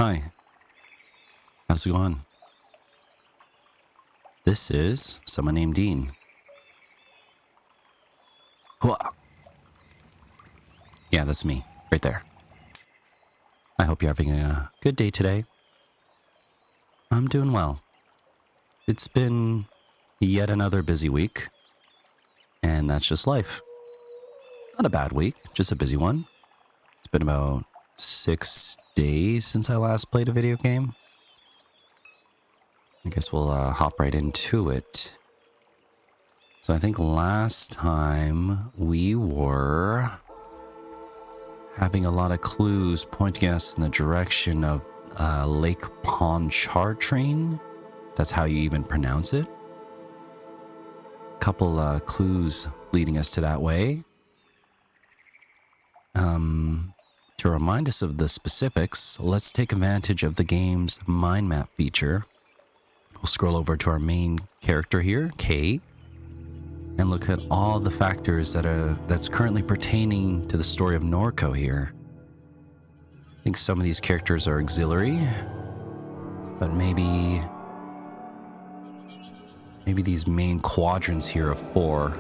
Hi. How's it going? This is Someone Named Dean. Whoa. Yeah, that's me, right there. I hope you're having a good day today. I'm doing well. It's been yet another busy week, and that's just life. Not a bad week, just a busy one. It's been about 6 days since I last played a video game. I guess we'll hop right into it. So I think last time we were having a lot of clues pointing us in the direction of Lake Pontchartrain. That's how you even pronounce it. Couple clues leading us to that way. To remind us of the specifics, let's take advantage of the game's mind map feature. We'll scroll over to our main character here, Kay, and look at all the factors that's currently pertaining to the story of Norco here. I think some of these characters are auxiliary, but maybe these main quadrants here of 4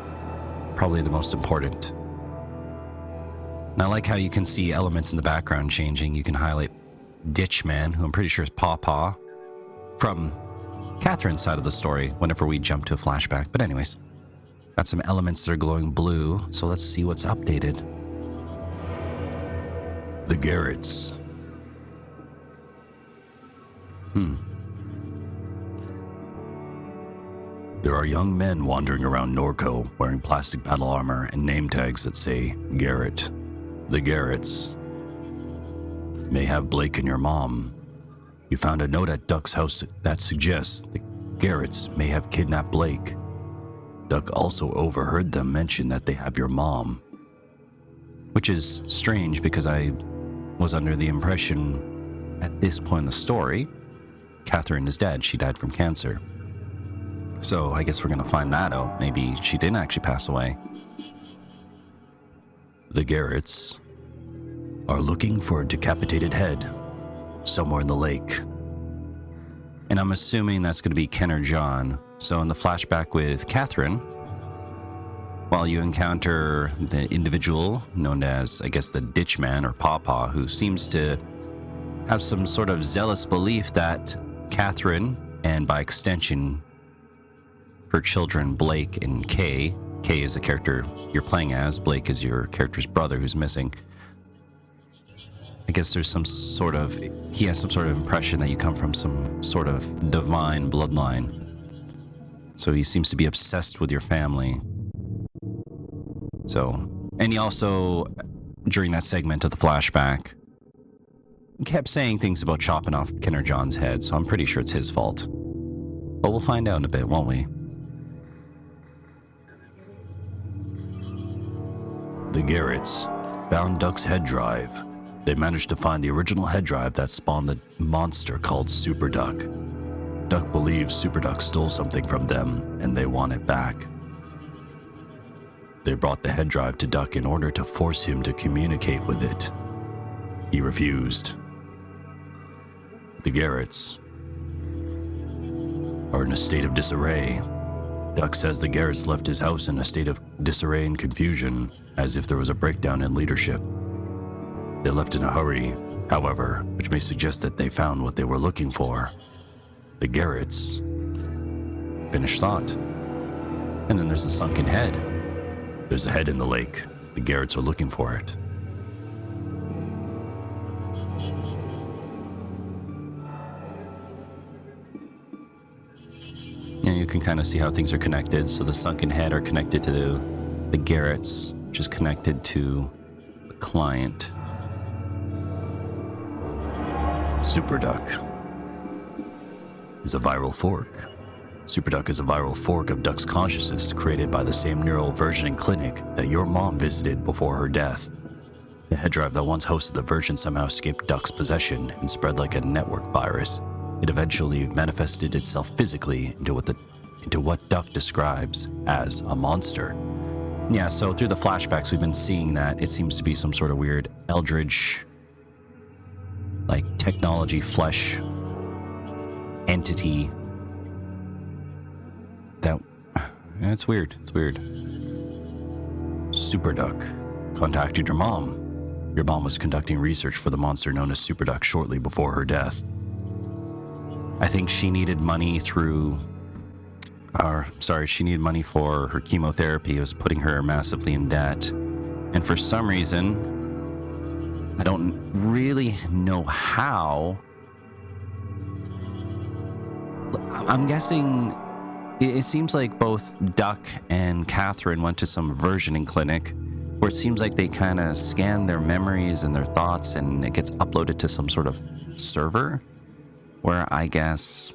probably the most important. And I like how you can see elements in the background changing. You can highlight Ditchman, who I'm pretty sure is Pawpaw, from Catherine's side of the story whenever we jump to a flashback. But anyways, got some elements that are glowing blue, so let's see what's updated. The Garretts. There are young men wandering around Norco wearing plastic battle armor and name tags that say Garrett. The Garretts may have Blake and your mom. You found a note at Duck's house that suggests the Garretts may have kidnapped Blake. Duck also overheard them mention that they have your mom. Which is strange because I was under the impression at this point in the story, Catherine is dead. She died from cancer. So I guess we're going to find that out. Maybe she didn't actually pass away. The Garretts are looking for a decapitated head somewhere in the lake. And I'm assuming that's going to be Ken or John. So in the flashback with Catherine, while you encounter the individual known as, I guess, the Ditchman or Pawpaw, who seems to have some sort of zealous belief that Catherine, and by extension, her children Blake and Kay is the character you're playing as, Blake is your character's brother who's missing. I guess there's he has some sort of impression that you come from some sort of divine bloodline. So he seems to be obsessed with your family. And he also, during that segment of the flashback, kept saying things about chopping off Ken or John's head, so I'm pretty sure it's his fault. But we'll find out in a bit, won't we? The Garretts found Duck's head drive. They managed to find the original head drive that spawned the monster called Super Duck. Duck believes Super Duck stole something from them, and they want it back. They brought the head drive to Duck in order to force him to communicate with it. He refused. The Garretts are in a state of disarray. Duck says the Garretts left his house in a state of disarray and confusion, as if there was a breakdown in leadership. They left in a hurry, however, which may suggest that they found what they were looking for. The Garretts. Finished thought. And then there's the sunken head. There's a head in the lake. The Garretts are looking for it. Yeah, you can kind of see how things are connected. So the sunken head are connected to the Garretts, which is connected to the client. Super Duck is a viral fork. Super Duck is a viral fork of Duck's consciousness created by the same neural versioning clinic that your mom visited before her death. The head drive that once hosted the version somehow escaped Duck's possession and spread like a network virus. It eventually manifested itself physically into what Duck describes as a monster. Yeah, so through the flashbacks, we've been seeing that it seems to be some sort of weird eldritch, like technology flesh entity that... It's weird. It's weird. Superduck contacted your mom. Your mom was conducting research for the monster known as Superduck shortly before her death. I think she needed money she needed money for her chemotherapy. It was putting her massively in debt. And for some reason, I don't really know how. I'm guessing it seems like both Duck and Catherine went to some versioning clinic where it seems like they kind of scan their memories and their thoughts and it gets uploaded to some sort of server where I guess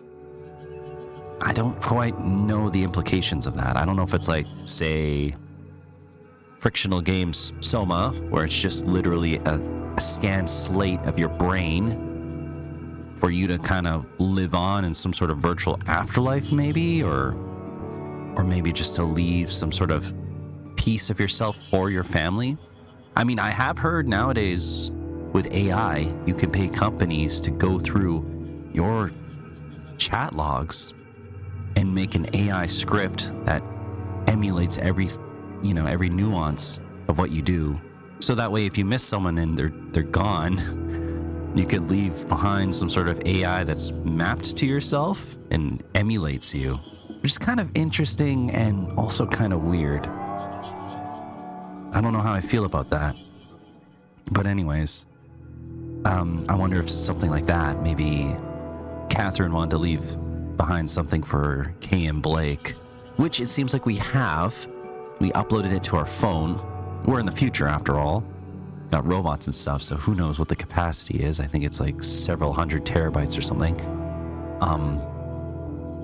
I don't quite know the implications of that. I don't know if it's like, say, frictional games Soma, where it's just literally a scanned slate of your brain for you to kind of live on in some sort of virtual afterlife maybe, or maybe just to leave some sort of piece of yourself for your family. I mean, I have heard nowadays with AI, you can pay companies to go through your chat logs and make an AI script that emulates every nuance of what you do. So that way, if you miss someone and they're gone, you could leave behind some sort of AI that's mapped to yourself and emulates you, which is kind of interesting and also kind of weird. I don't know how I feel about that. But anyways, I wonder if something like that, maybe Catherine wanted to leave behind something for Kay and Blake, which it seems like we have. We uploaded it to our phone. We're in the future after all. Got robots and stuff, so who knows what the capacity is. I think it's like several hundred terabytes or something.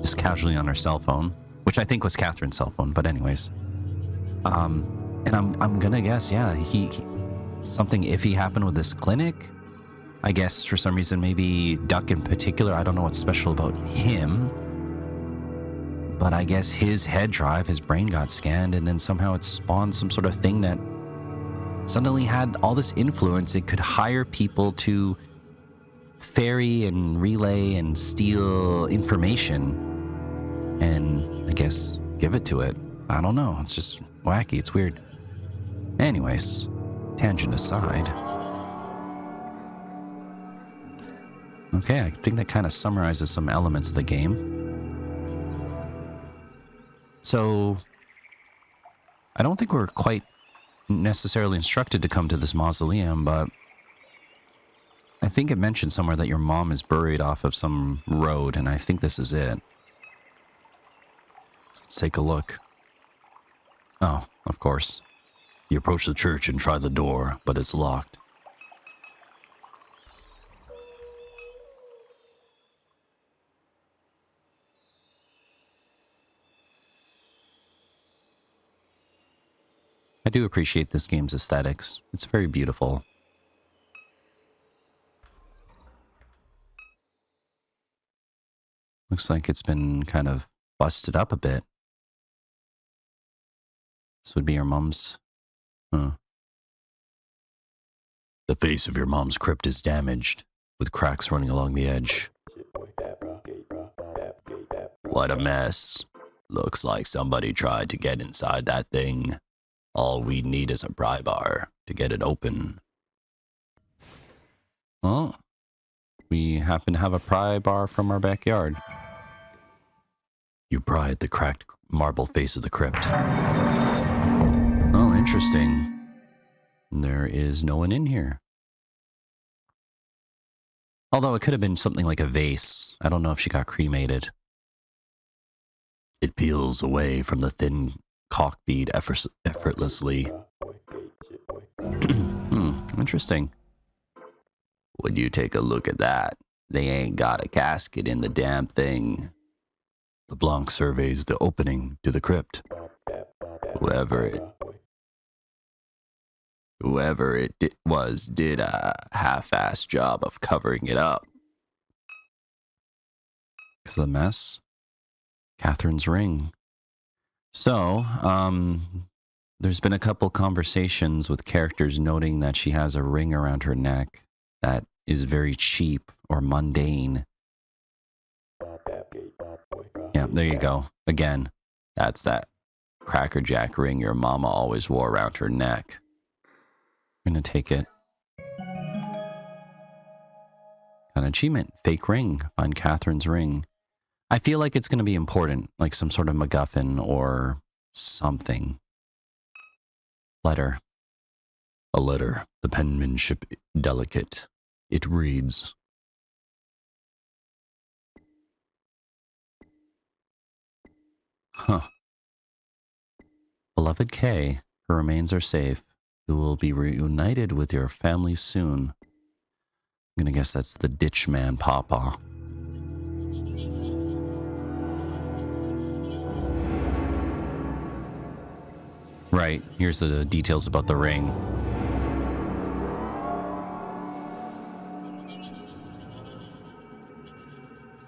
Just casually on our cell phone, which I think was Catherine's cell phone, but anyways. And I'm gonna guess, yeah, he something iffy happened with this clinic. I guess for some reason, maybe Duck in particular, I don't know what's special about him, but I guess his head drive, his brain got scanned, and then somehow it spawned some sort of thing that suddenly had all this influence. It could hire people to ferry and relay and steal information and I guess give it to it. I don't know. It's just wacky. It's weird. Anyways, tangent aside. Okay, I think that kind of summarizes some elements of the game. So, I don't think we're quite necessarily instructed to come to this mausoleum, but I think it mentioned somewhere that your mom is buried off of some road, and I think this is it. Let's take a look. Oh, of course. You approach the church and try the door, but it's locked. I do appreciate this game's aesthetics. It's very beautiful. Looks like it's been kind of busted up a bit. This would be your mom's. Huh. The face of your mom's crypt is damaged, with cracks running along the edge. What a mess. Looks like somebody tried to get inside that thing. All we need is a pry bar to get it open. Well, we happen to have a pry bar from our backyard. You pry at the cracked marble face of the crypt. Oh, interesting. There is no one in here. Although it could have been something like a vase. I don't know if she got cremated. It peels away from the thin caulk bead effortlessly. Interesting. Would you take a look at that? They ain't got a casket in the damn thing. LeBlanc surveys the opening to the crypt. Whoever it did a half-assed job of covering it up. Because the mess? Catherine's ring. So, there's been a couple conversations with characters noting that she has a ring around her neck that is very cheap or mundane. Yeah, there you go. Again, that's that Cracker Jack ring your mama always wore around her neck. I'm gonna take it. An achievement. Fake ring. Find Catherine's ring. I feel like it's gonna be important, like some sort of MacGuffin or something. Letter. A letter. The penmanship delicate. It reads, huh. Beloved Kay, her remains are safe. You will be reunited with your family soon. I'm gonna guess that's the ditch man papa. Right, here's the details about the ring.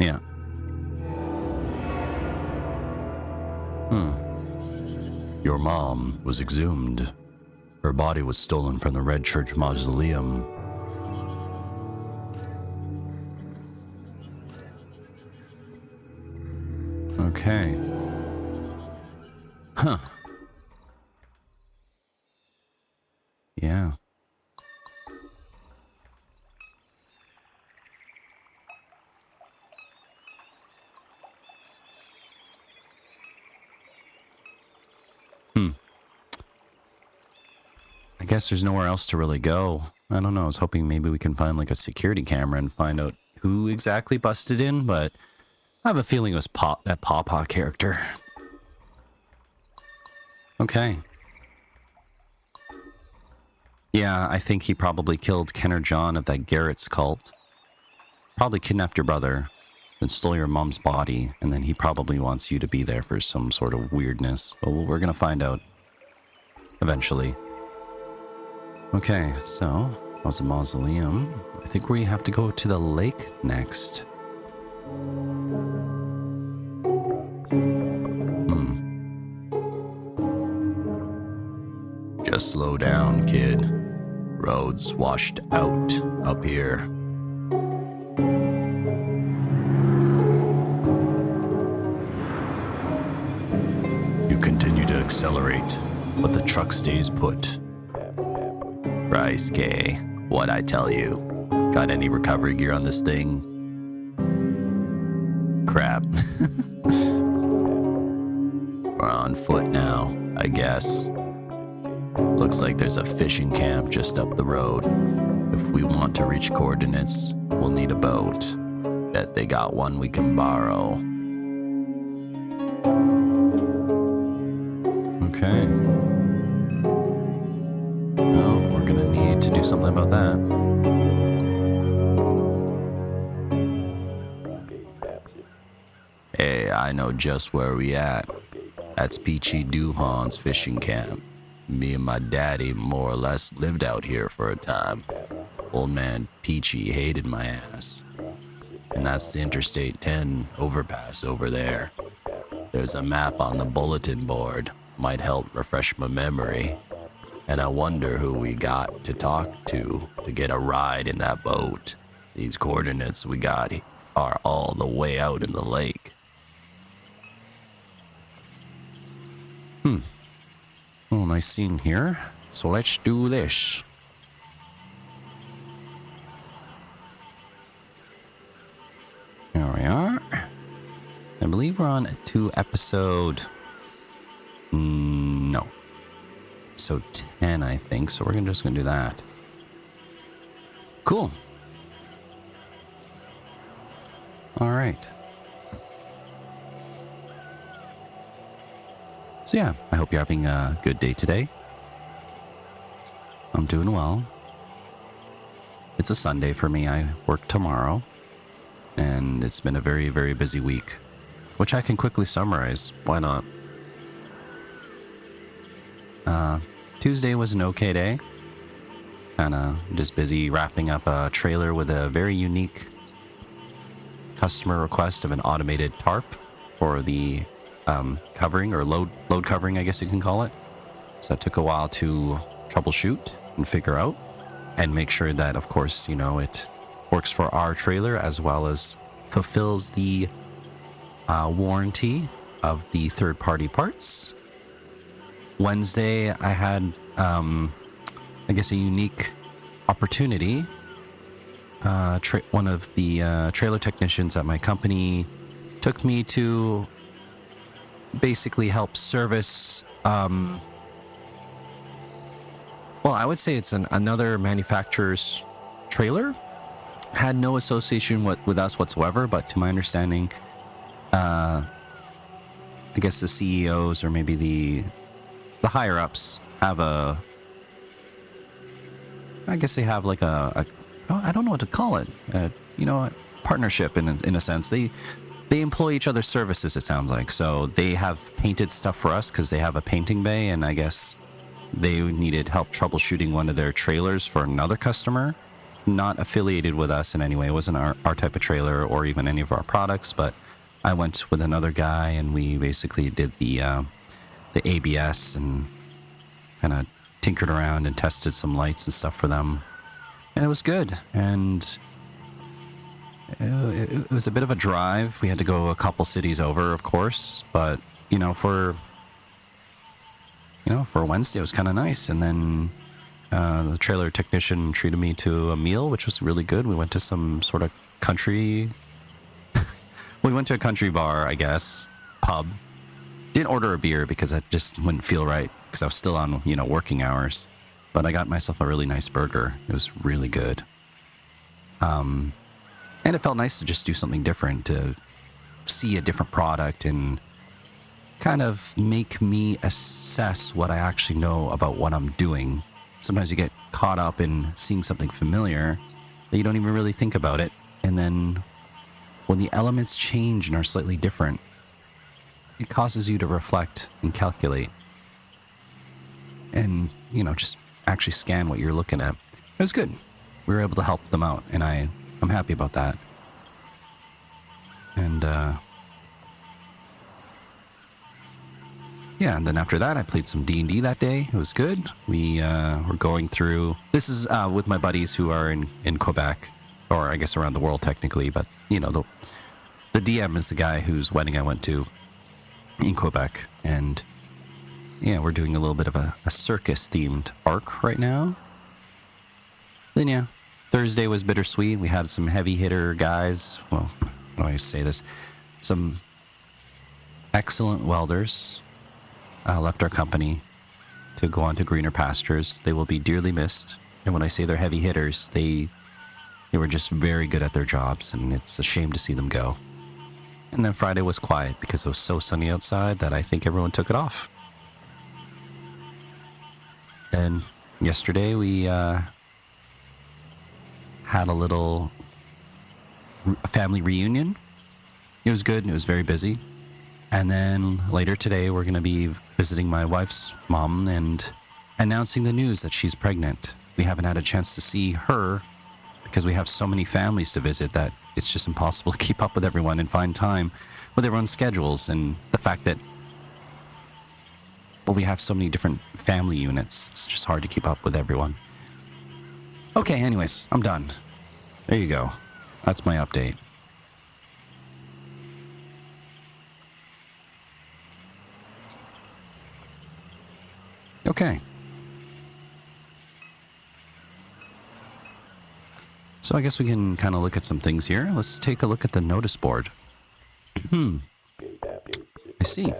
Yeah. Your mom was exhumed. Her body was stolen from the Red Church Mausoleum. Okay. Huh. Yeah. I guess there's nowhere else to really go. I don't know. I was hoping maybe we can find like a security camera and find out who exactly busted in, but I have a feeling it was that Pawpaw character. Okay. Yeah, I think he probably killed Ken or John of that Garrett's cult. Probably kidnapped your brother, then stole your mom's body, and then he probably wants you to be there for some sort of weirdness. But we're gonna find out eventually. Okay, so that was the mausoleum. I think we have to go to the lake next. Just slow down, kid. Road's washed out up here. You continue to accelerate, but the truck stays put. Christ, Kay, what'd I tell you? Got any recovery gear on this thing? Crap. We're on foot now, I guess. Looks like there's a fishing camp just up the road. If we want to reach coordinates, we'll need a boat. Bet they got one we can borrow. Okay. Well, we're gonna need to do something about that. Hey, I know just where we at. That's Peachy Doohan's fishing camp. Me and my daddy more or less lived out here for a time. Old man Peachy hated my ass. And that's the Interstate 10 overpass over there. There's a map on the bulletin board. Might help refresh my memory. And I wonder who we got to talk to get a ride in that boat. These coordinates we got are all the way out in the lake. Well, nice scene here. So let's do this. There we are. I believe we're on to episode... No. Episode 10, I think. So we're just going to do that. Cool. All right. So yeah, I hope you're having a good day today. I'm doing well. It's a Sunday for me. I work tomorrow. And it's been a very, very busy week. Which I can quickly summarize. Why not? Tuesday was an okay day. Kinda just busy wrapping up a trailer with a very unique customer request of an automated tarp for the covering, or load covering, I guess you can call it. So that took a while to troubleshoot and figure out and make sure that, of course, you know, it works for our trailer as well as fulfills the warranty of the third-party parts. Wednesday, I had, I guess, a unique opportunity. One of the trailer technicians at my company took me to basically help service, well, I would say it's another manufacturer's trailer. Had no association with us whatsoever, but to my understanding, I guess the CEOs or maybe the higher ups have I guess they have like I don't know what to call it, partnership in a sense. They employ each other's services, it sounds like. So they have painted stuff for us because they have a painting bay, and I guess they needed help troubleshooting one of their trailers for another customer, not affiliated with us in any way. It wasn't our type of trailer or even any of our products, but I went with another guy and we basically did the ABS and kind of tinkered around and tested some lights and stuff for them. And it was good. And it was a bit of a drive. We had to go a couple cities over, of course, but for Wednesday it was kind of nice. And then the trailer technician treated me to a meal, which was really good. We went to some sort of country. We went to a country bar, I guess, pub. Didn't order a beer because that just wouldn't feel right because I was still on, working hours. But I got myself a really nice burger. It was really good. And it felt nice to just do something different, to see a different product and kind of make me assess what I actually know about what I'm doing. Sometimes you get caught up in seeing something familiar that you don't even really think about it. And then when the elements change and are slightly different, it causes you to reflect and calculate and, just actually scan what you're looking at. It was good. We were able to help them out, and I'm happy about that. And, and then after that, I played some D&D that day. It was good. We were going through... This is with my buddies who are in Quebec, or I guess around the world technically, but, the DM is the guy whose wedding I went to in Quebec, and we're doing a little bit of a circus-themed arc right now. Then, Thursday was bittersweet. We had some heavy hitter guys. Well, how do I say this? Some excellent welders left our company to go on to greener pastures. They will be dearly missed. And when I say they're heavy hitters, they were just very good at their jobs, and it's a shame to see them go. And then Friday was quiet because it was so sunny outside that I think everyone took it off. And yesterday we had a little family reunion. It was good and it was very busy. And then later today we're going to be visiting my wife's mom and announcing the news that she's pregnant. We haven't had a chance to see her because we have so many families to visit that it's just impossible to keep up with everyone and find time with everyone's schedules, and the fact that we have so many different family units, it's just hard to keep up with everyone. Okay, anyways, I'm done. There you go. That's my update. Okay. So I guess we can kind of look at some things here. Let's take a look at the notice board. I see.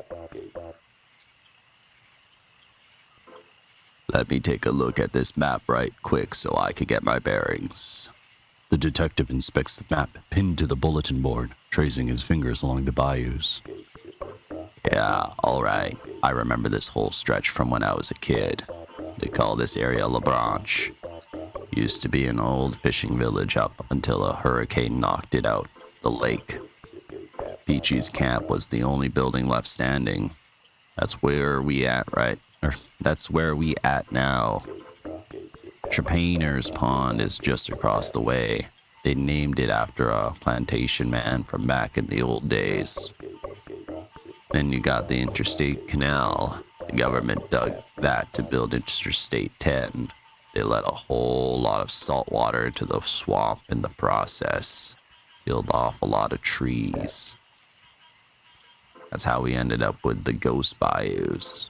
Let me take a look at this map right quick so I can get my bearings. The detective inspects the map pinned to the bulletin board, tracing his fingers along the bayous. Yeah, alright. I remember this whole stretch from when I was a kid. They call this area La Branche. Used to be an old fishing village up until a hurricane knocked it out, the lake. Peachy's camp was the only building left standing. That's where we at, right? Or that's where we at now. Trepanners Pond is just across the way. They named it after a plantation man from back in the old days. Then you got the Interstate Canal. The government dug that to build Interstate 10. They let a whole lot of salt water into the swamp in the process. Killed off a lot of trees. That's how we ended up with the ghost bayous.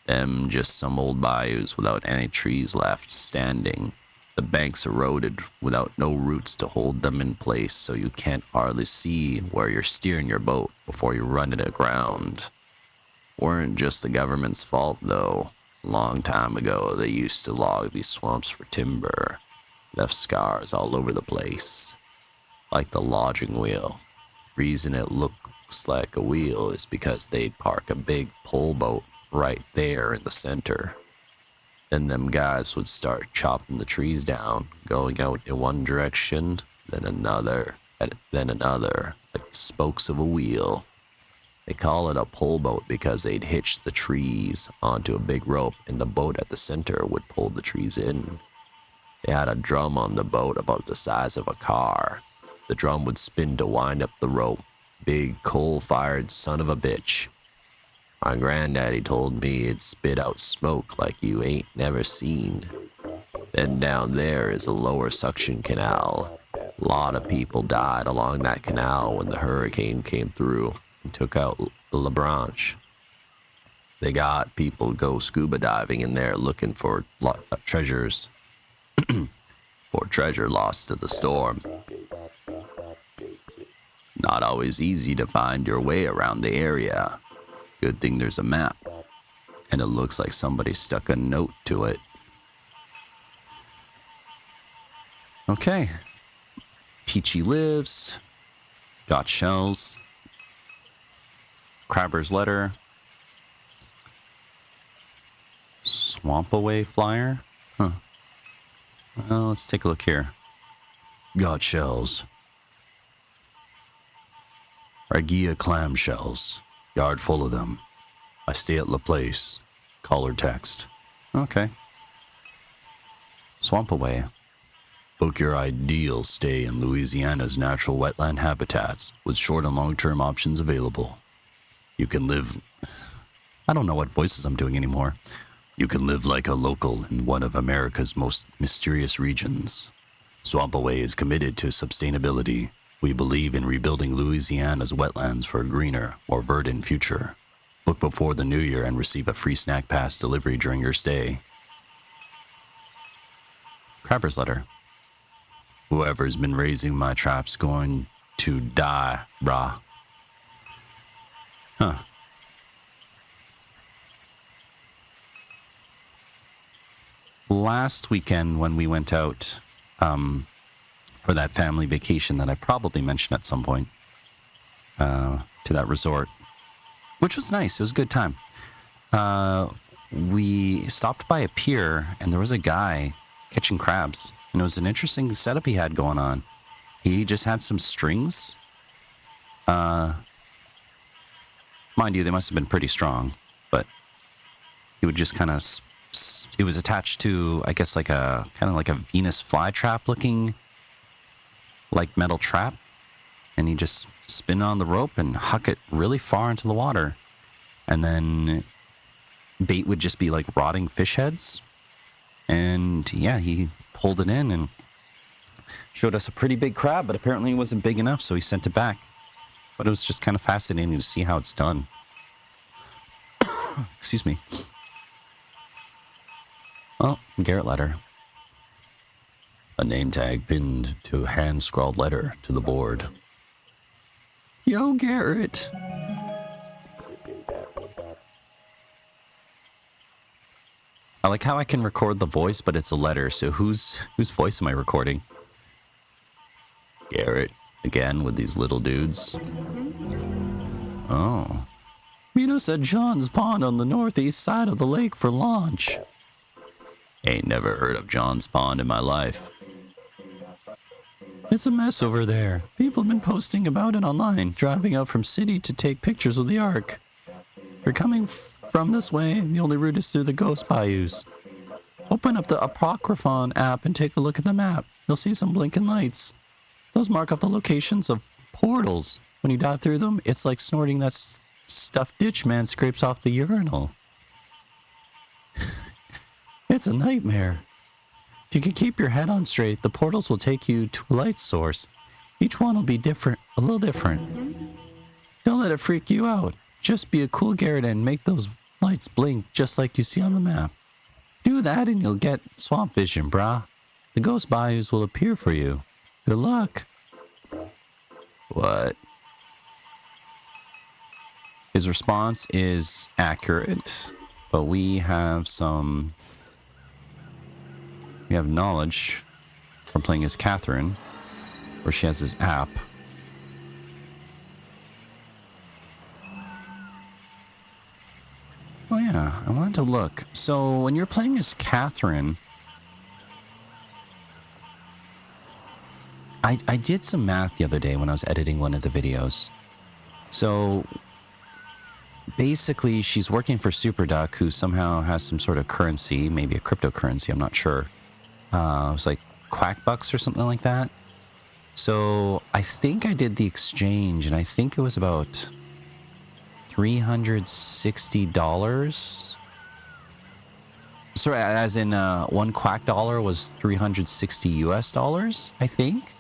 Them just some old bayous without any trees left standing. The banks eroded without no roots to hold them in place, so you can't hardly see where you're steering your boat before you run it aground. Weren't just the government's fault, though. A long time ago, they used to log these swamps for timber. Left scars all over the place. Like the logging wheel. Reason it looks like a wheel is because they'd park a big pole boat right there in the center. Then them guys would start chopping the trees down, going out in one direction, then another, like the spokes of a wheel. They call it a pole boat because they'd hitch the trees onto a big rope and the boat at the center would pull the trees in. They had a drum on the boat about the size of a car. The drum would spin to wind up the rope. Big coal-fired son of a bitch. My granddaddy told me it'd spit out smoke like you ain't never seen. Then down there is a lower suction canal. A lot of people died along that canal when the hurricane came through and took out La Branche. They got people go scuba diving in there looking for treasures. For treasure lost to the storm. Not always easy to find your way around the area. Good thing there's a map, and it looks like somebody stuck a note to it. Okay. Peachy lives. Got shells. Crabber's letter. Swamp away flyer? Huh. Well, let's take a look here. Got shells. Argia clam shells. Yard full of them. I stay at La Place. Call or text. Okay. Swamp away. Book your ideal stay in Louisiana's natural wetland habitats with short and long-term options available. You can live... I don't know what voices I'm doing anymore. You can live like a local in one of America's most mysterious regions. Swampaway is committed to sustainability. We believe in rebuilding Louisiana's wetlands for a greener, more verdant future. Book before the new year and receive a free snack pass delivery during your stay. Crabber's letter. Whoever's been raising my trap's going to die, brah. Huh. Last weekend when we went out for that family vacation that I probably mentioned at some point to that resort, which was nice. It was a good time. We stopped by a pier and there was a guy catching crabs, and it was an interesting setup he had going on. He just had some strings. Mind you, they must have been pretty strong, but he would just kind of... It was attached to, I guess, like a kind of like a Venus flytrap looking, like metal trap, and he just spin on the rope and huck it really far into the water, and then bait would just be like rotting fish heads, and yeah, he pulled it in and showed us a pretty big crab, but apparently it wasn't big enough, so he sent it back. But it was just kind of fascinating to see how it's done. Excuse me. Well, Garrett letter. A name tag pinned to a hand-scrawled letter to the board. Yo, Garrett. I like how I can record the voice, but it's a letter, so whose voice am I recording? Garrett, again with these little dudes. Oh. Meet us at John's Pond on the northeast side of the lake for launch. Ain't never heard of John's Pond in my life. It's a mess over there. People have been posting about it online, driving out from city to take pictures with the Ark. If you're coming from this way, the only route is through the Ghost Bayous. Open up the Apocryphon app and take a look at the map. You'll see some blinking lights. Those mark off the locations of portals. When you dive through them, it's like snorting that stuff ditch man scrapes off the urinal. It's a nightmare. If you can keep your head on straight, the portals will take you to a light source. Each one will be different, a little different. Don't let it freak you out. Just be a cool Garrett and make those lights blink just like you see on the map. Do that and you'll get swamp vision, brah. The ghost bayous will appear for you. Good luck. What? His response is accurate, but we have knowledge from playing as Catherine, where she has this app. Oh yeah, I wanted to look. So when you're playing as Catherine, I did some math the other day when I was editing one of the videos. So basically she's working for Superduck, who somehow has some sort of currency, maybe a cryptocurrency, I'm not sure. It was like Quack Bucks or something like that. So I think I did the exchange, and I think it was about $360. Sorry, as in one quack dollar was 360 US dollars, I think.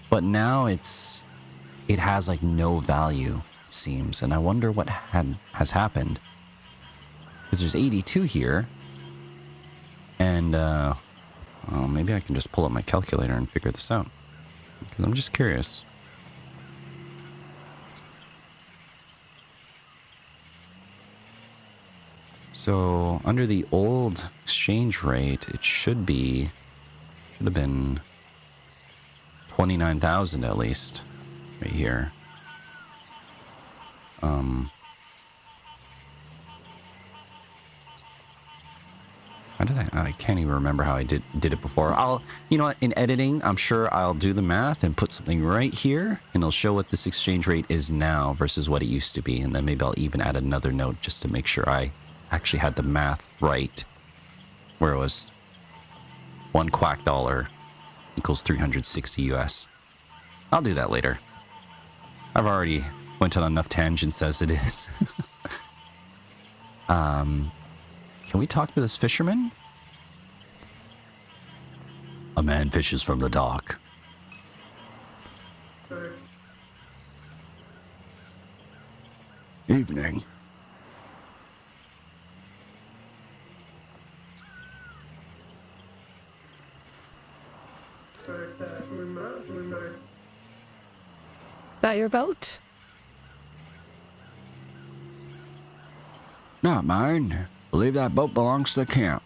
But now it has like no value, it seems, and I wonder what has happened. Because there's 82 here, and well, maybe I can just pull up my calculator and figure this out. Because I'm just curious. So under the old exchange rate, it should have been 29,000 at least, right here. How did I can't even remember how I did it before. You know what, in editing, I'm sure I'll do the math and put something right here, and it'll show what this exchange rate is now versus what it used to be, and then maybe I'll even add another note just to make sure I actually had the math right, where it was one quack dollar equals 360 US. I'll do that later. I've already went on enough tangents as it is. Can we talk to this fisherman? A man fishes from the dock. Evening. That your boat? Not mine. I believe that boat belongs to the camp.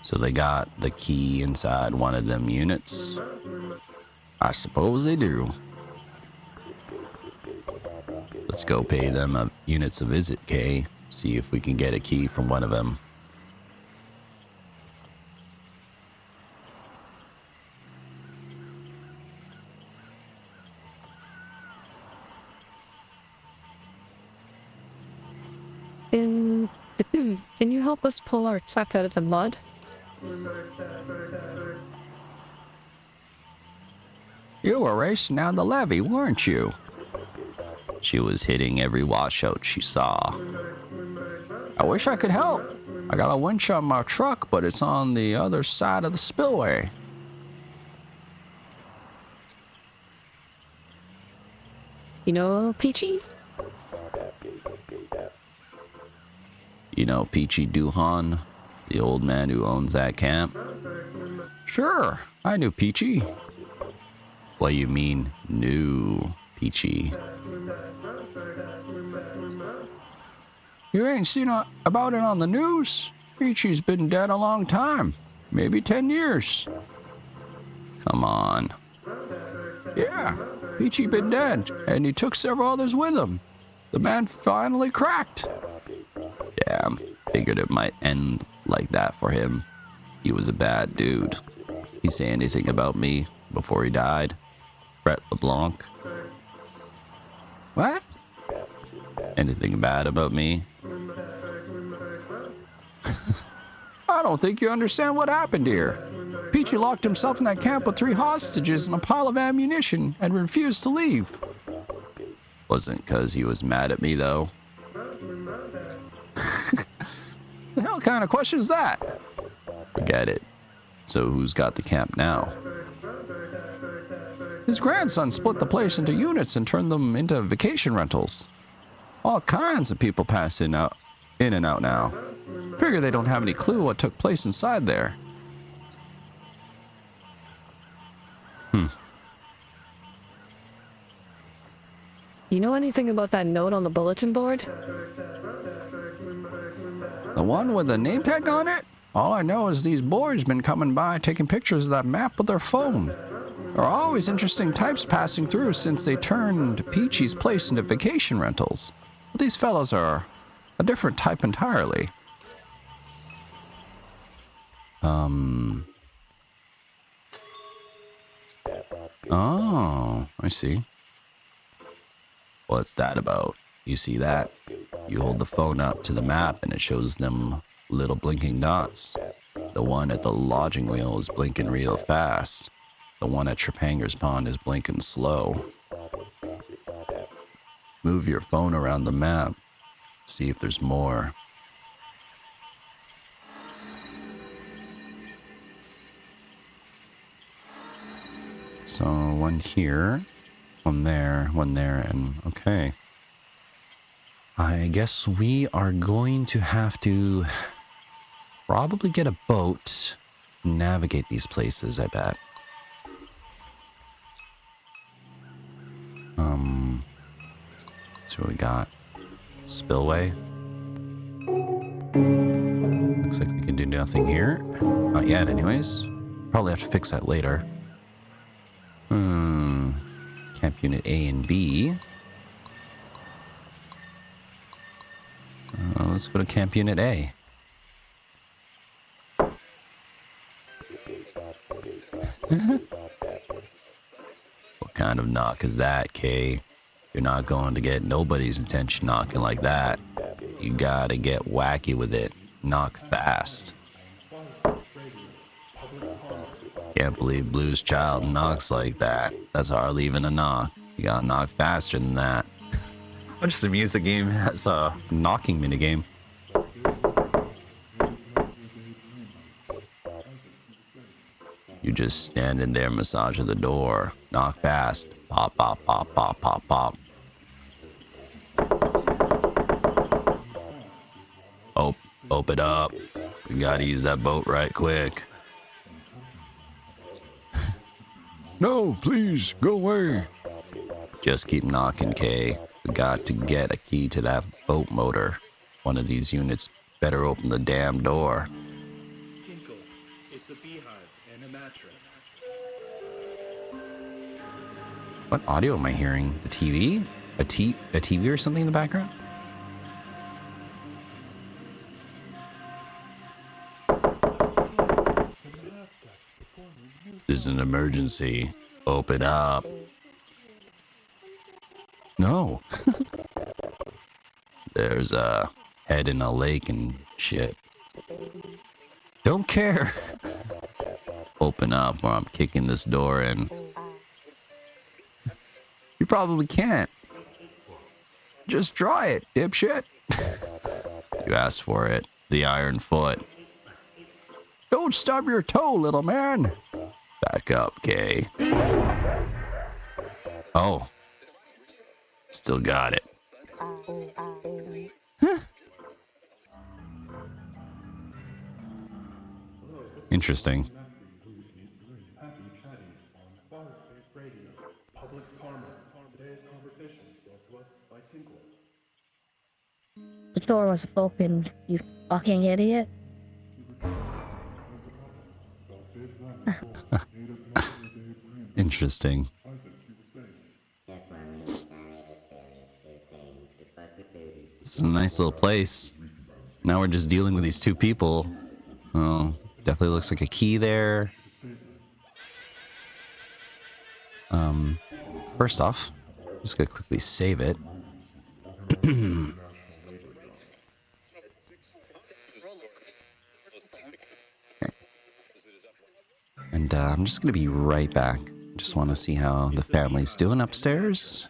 So they got the key inside one of them units? I suppose they do. Let's go pay them units a visit, Kay. See if we can get a key from one of them. Can you help us pull our truck out of the mud? You were racing down the levee, weren't you? She was hitting every washout she saw. I wish I could help. I got a winch on my truck, but it's on the other side of the spillway. You know, Peachy? You know Peachy Duhan, the old man who owns that camp? Sure, I knew Peachy. What you mean, new Peachy? You ain't seen about it on the news? Peachy's been dead a long time. Maybe 10 years. Come on. Yeah, Peachy been dead, and he took several others with him. The man finally cracked. Yeah, figured it might end like that for him. He was a bad dude. He say anything about me before he died? Brett LeBlanc? What? Anything bad about me? I don't think you understand what happened here. Peachy locked himself in that camp with 3 hostages and a pile of ammunition and refused to leave. Wasn't 'cause he was mad at me, though. The hell kind of question is that? Forget it. So who's got the camp now? His grandson split the place into units and turned them into vacation rentals. All kinds of people pass in and out now. Figure they don't have any clue what took place inside there. You know anything about that note on the bulletin board? The one with the name tag on it? All I know is these boys been coming by taking pictures of that map with their phone. There are always interesting types passing through since they turned Peachy's place into vacation rentals. But these fellows are a different type entirely. Oh, I see. What's that about? You see that? You hold the phone up to the map and it shows them little blinking dots. The one at the lodging wheel is blinking real fast. The one at Trepanger's Pond is blinking slow. Move your phone around the map. See if there's more. So one here, one there, and okay. I guess we are going to have to probably get a boat, navigate these places, I bet. Let's see what we got. Spillway. Looks like we can do nothing here. Not yet, anyways. Probably have to fix that later. Camp Unit A and B. Let's go to Camp Unit A. What kind of knock is that, Kay? You're not going to get nobody's attention knocking like that. You gotta get wacky with it. Knock fast. Can't believe Blue's child knocks like that. That's hardly even a knock. You gotta knock faster than that. I'm just amused the game has a knocking minigame. You just stand in there, massaging the door. Knock fast. Pop, pop, pop, pop, pop, pop. Open up. We gotta use that boat right quick. No, please, go away. Just keep knocking, Kay. We got to get a key to that boat motor. One of these units better open the damn door. Tinkle, it's a beehive and a mattress. What audio am I hearing? The TV? A TV or something in the background? This is an emergency. Open up. No. There's a head in a lake and shit. Don't care. Open up or I'm kicking this door in. You probably can't. Just try it, dipshit. You asked for it. The iron foot. Don't stub your toe, little man. Back up, Kay. Oh. Still got it. Interesting. The door was open, you fucking idiot. Interesting. This is a nice little place. Now we're just dealing with these two people. Oh, definitely looks like a key there. First off, just gonna quickly save it. And I'm just gonna be right back. Just want to see how the family's doing upstairs.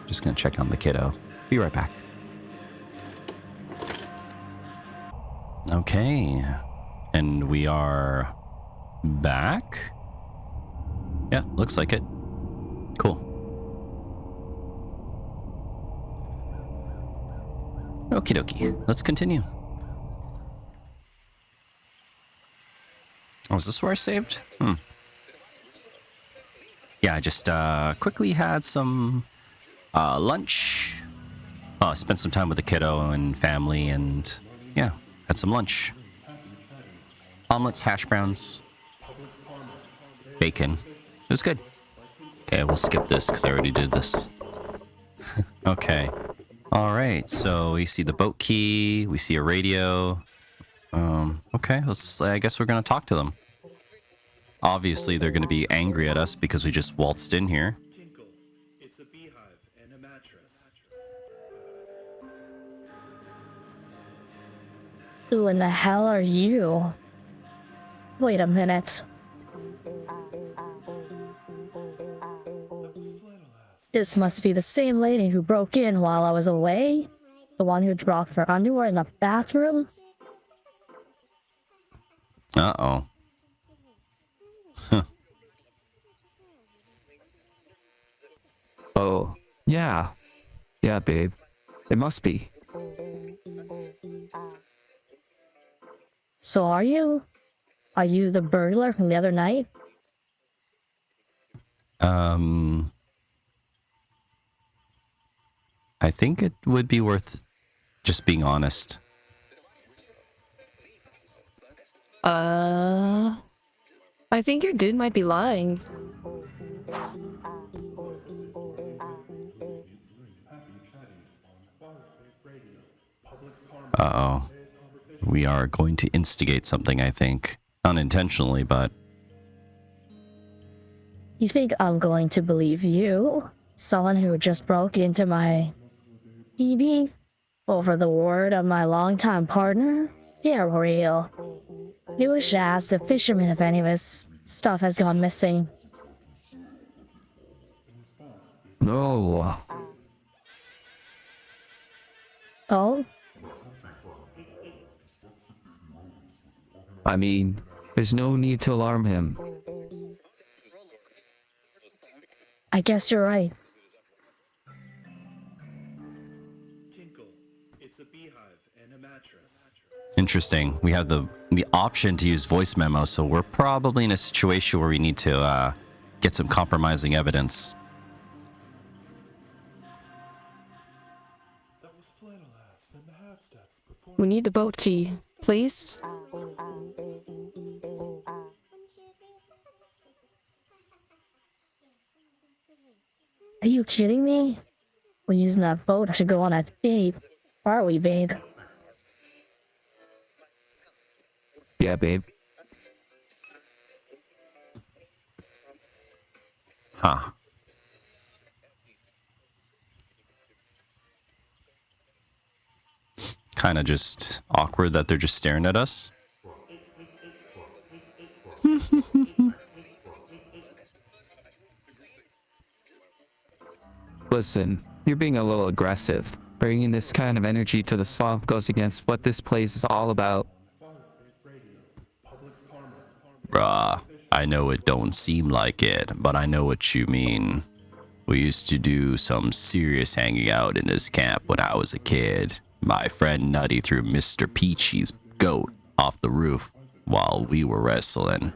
Just gonna check on the kiddo. Be right back. Okay. And we are back? Yeah, looks like it. Cool. Okie dokie. Let's continue. Oh, is this where I saved? Yeah, I just quickly had some lunch. Spent some time with the kiddo and family, and yeah, had some lunch. Omelets, hash browns, bacon. It was good. Okay, we'll skip this because I already did this. Okay. All right, so we see the boat key, we see a radio. Okay, I guess we're gonna talk to them. Obviously, they're gonna be angry at us because we just waltzed in here. Tinkle. It's a beehive and a mattress. Who in the hell are you? Wait a minute. This must be the same lady who broke in while I was away? The one who dropped her underwear in the bathroom? Uh-oh. Huh. Oh, yeah. Yeah, babe. It must be. So are you? Are you the burglar from the other night? I think it would be worth just being honest. I think your dude might be lying. Uh-oh. We are going to instigate something, I think. Unintentionally, but... You think I'm going to believe you? Someone who just broke into my EB over the word of my longtime partner? Yeah, real. You should ask the fisherman if any of his stuff has gone missing. No. Oh? I mean, there's no need to alarm him. I guess you're right. Tinkle. It's a beehive and a mattress. Interesting. We have the option to use voice memo, so we're probably in a situation where we need to get some compromising evidence. That was Flannelass and the Halfstats before. We need the boat key, please. Are you kidding me? We're using that boat to go on a date. Are we, babe? Yeah, babe. Huh. Kind of just awkward that they're just staring at us. Listen, you're being a little aggressive. Bringing this kind of energy to the swamp goes against what this place is all about. Bruh, I know it don't seem like it, but I know what you mean. We used to do some serious hanging out in this camp when I was a kid. My friend Nutty threw Mr. Peachy's goat off the roof while we were wrestling.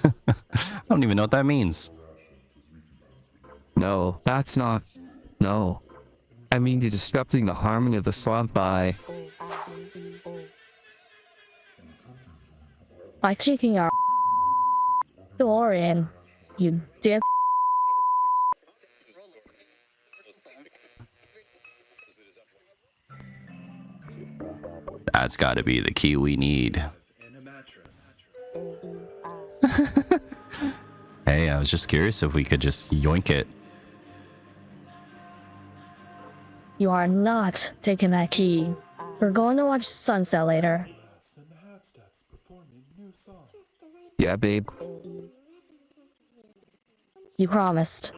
I don't even know what that means. No, that's not... No. I mean, you're disrupting the harmony of the swamp by... By kicking our door in, you dick. That's gotta be the key we need. And a mattress. Hey, I was just curious if we could just yoink it. You are not taking that key. We're going to watch sunset later. And the Halfstats performing new song. Yeah, babe. You promised.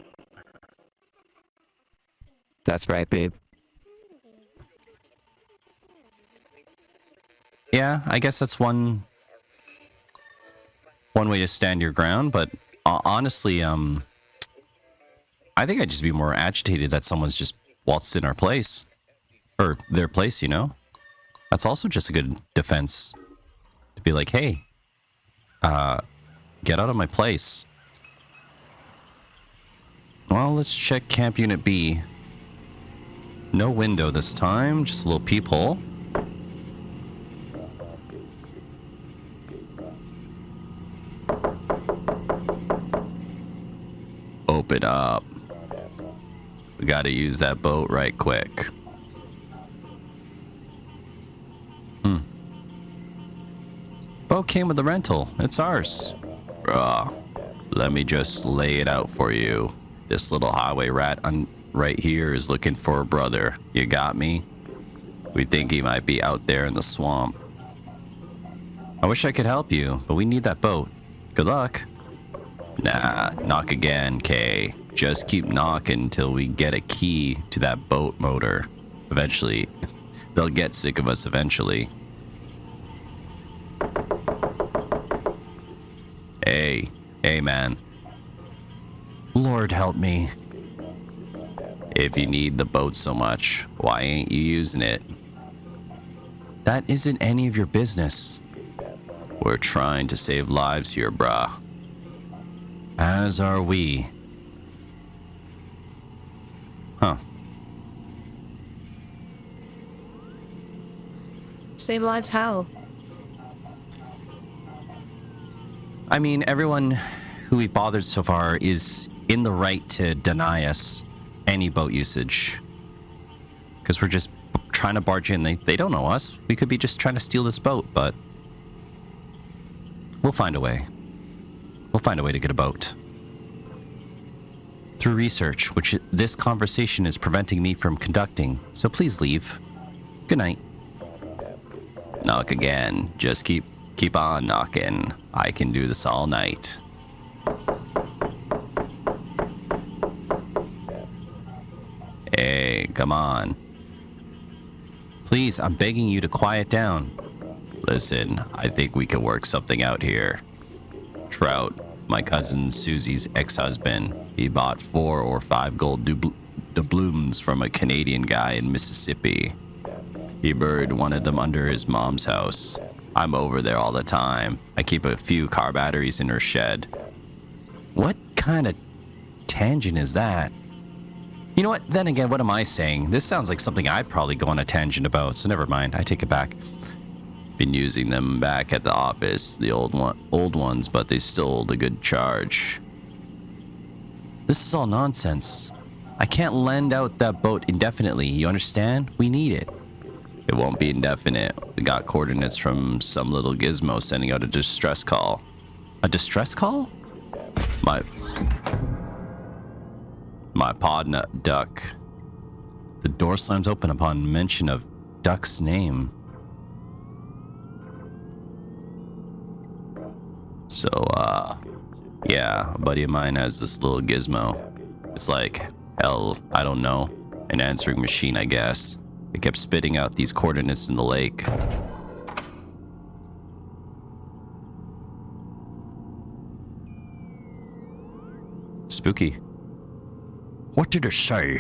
That's right, babe. Yeah, I guess that's one way to stand your ground, but honestly, I think I'd just be more agitated that someone's just waltzed in our place. Or their place, you know? That's also just a good defense. To be like, hey, get out of my place. Well, let's check Camp Unit B. No window this time, just a little peephole. Open up. We gotta use that boat right quick. Boat came with the rental. It's ours. Bruh. Let me just lay it out for you. This little highway rat right here is looking for a brother. You got me? We think he might be out there in the swamp. I wish I could help you, but we need that boat. Good luck. Nah, knock again, Kay. Just keep knocking till we get a key to that boat motor. Eventually. They'll get sick of us eventually. Hey man. Lord help me. If you need the boat so much, why ain't you using it? That isn't any of your business. We're trying to save lives here, brah. As are we. Huh. Save lives how? I mean, everyone who we've bothered so far is in the right to deny us any boat usage. Because we're just trying to barge in. They don't know us. We could be just trying to steal this boat, but we'll find a way. We'll find a way to get a boat. Through research, which this conversation is preventing me from conducting, so please leave. Good night. Knock again. Just keep on knocking. I can do this all night. Hey, come on. Please, I'm begging you to quiet down. Listen, I think we can work something out here. Trout, my cousin Susie's ex-husband, he bought 4 or 5 gold doubloons from a Canadian guy in Mississippi. He buried one of them under his mom's house. I'm over there all the time. I keep a few car batteries in her shed. What kind of tangent is that? You know what? Then again, what am I saying? This sounds like something I'd probably go on a tangent about, so never mind. I take it back. Been using them back at the office, the old ones, but they still hold a good charge. This is all nonsense. I can't lend out that boat indefinitely, you understand? We need it. It won't be indefinite. We got coordinates from some little gizmo sending out a distress call. A distress call? My podnut duck. The door slams open upon mention of Duck's name. So, yeah, a buddy of mine has this little gizmo. It's like, hell, I don't know, an answering machine, I guess. It kept spitting out these coordinates in the lake. Spooky. What did it say?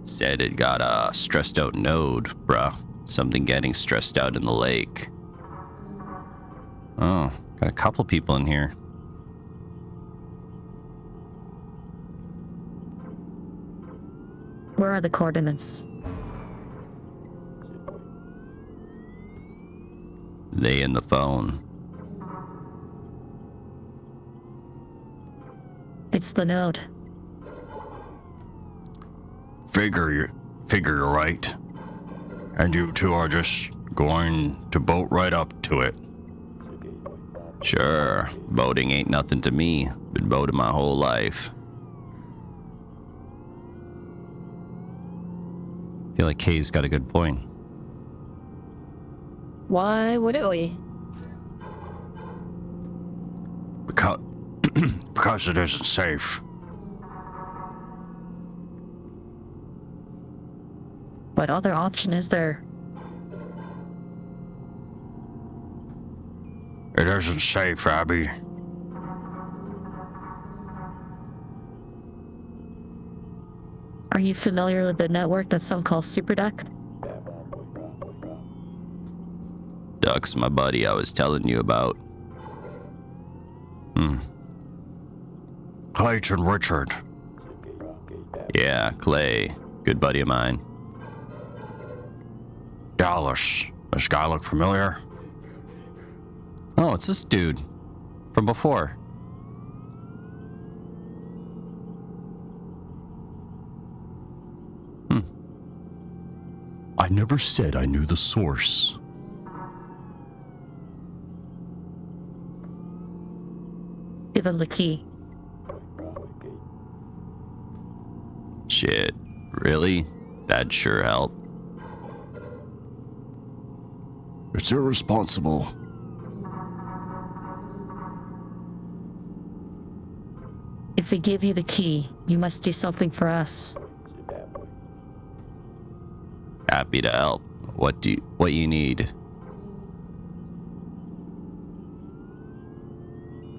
Said it got a stressed out node, bruh. Something getting stressed out in the lake. Oh, got a couple people in here. Where are the coordinates? They in the phone. It's the node. Figure you're right. And you two are just going to boat right up to it. Sure, boating ain't nothing to me. Been boating my whole life. Feel like Kay's got a good point. Why wouldn't we? Because it isn't safe. What other option is there? It isn't safe, Abby. Are you familiar with the network that some call Super Duck? Duck's my buddy I was telling you about. Clayton Richard. Yeah, Clay. Good buddy of mine. Dallas. This guy look familiar? Oh, it's this dude. From before. I never said I knew the source. Give him the key. Shit. Really? That'd sure help. It's irresponsible. If we give you the key, you must do something for us. Happy to help. What you need?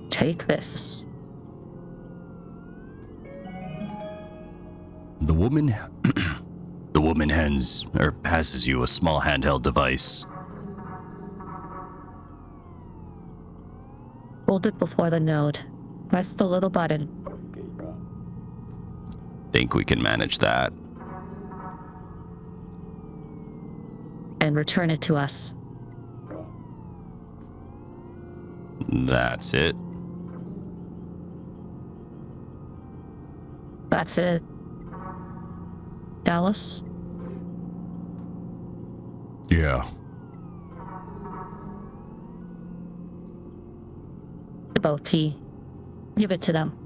Take this. The woman passes you a small handheld device. Hold it before the node. Press the little button. Think we can manage that? And return it to us. That's it. That's it. Dallas? Yeah. The boat key. Give it to them.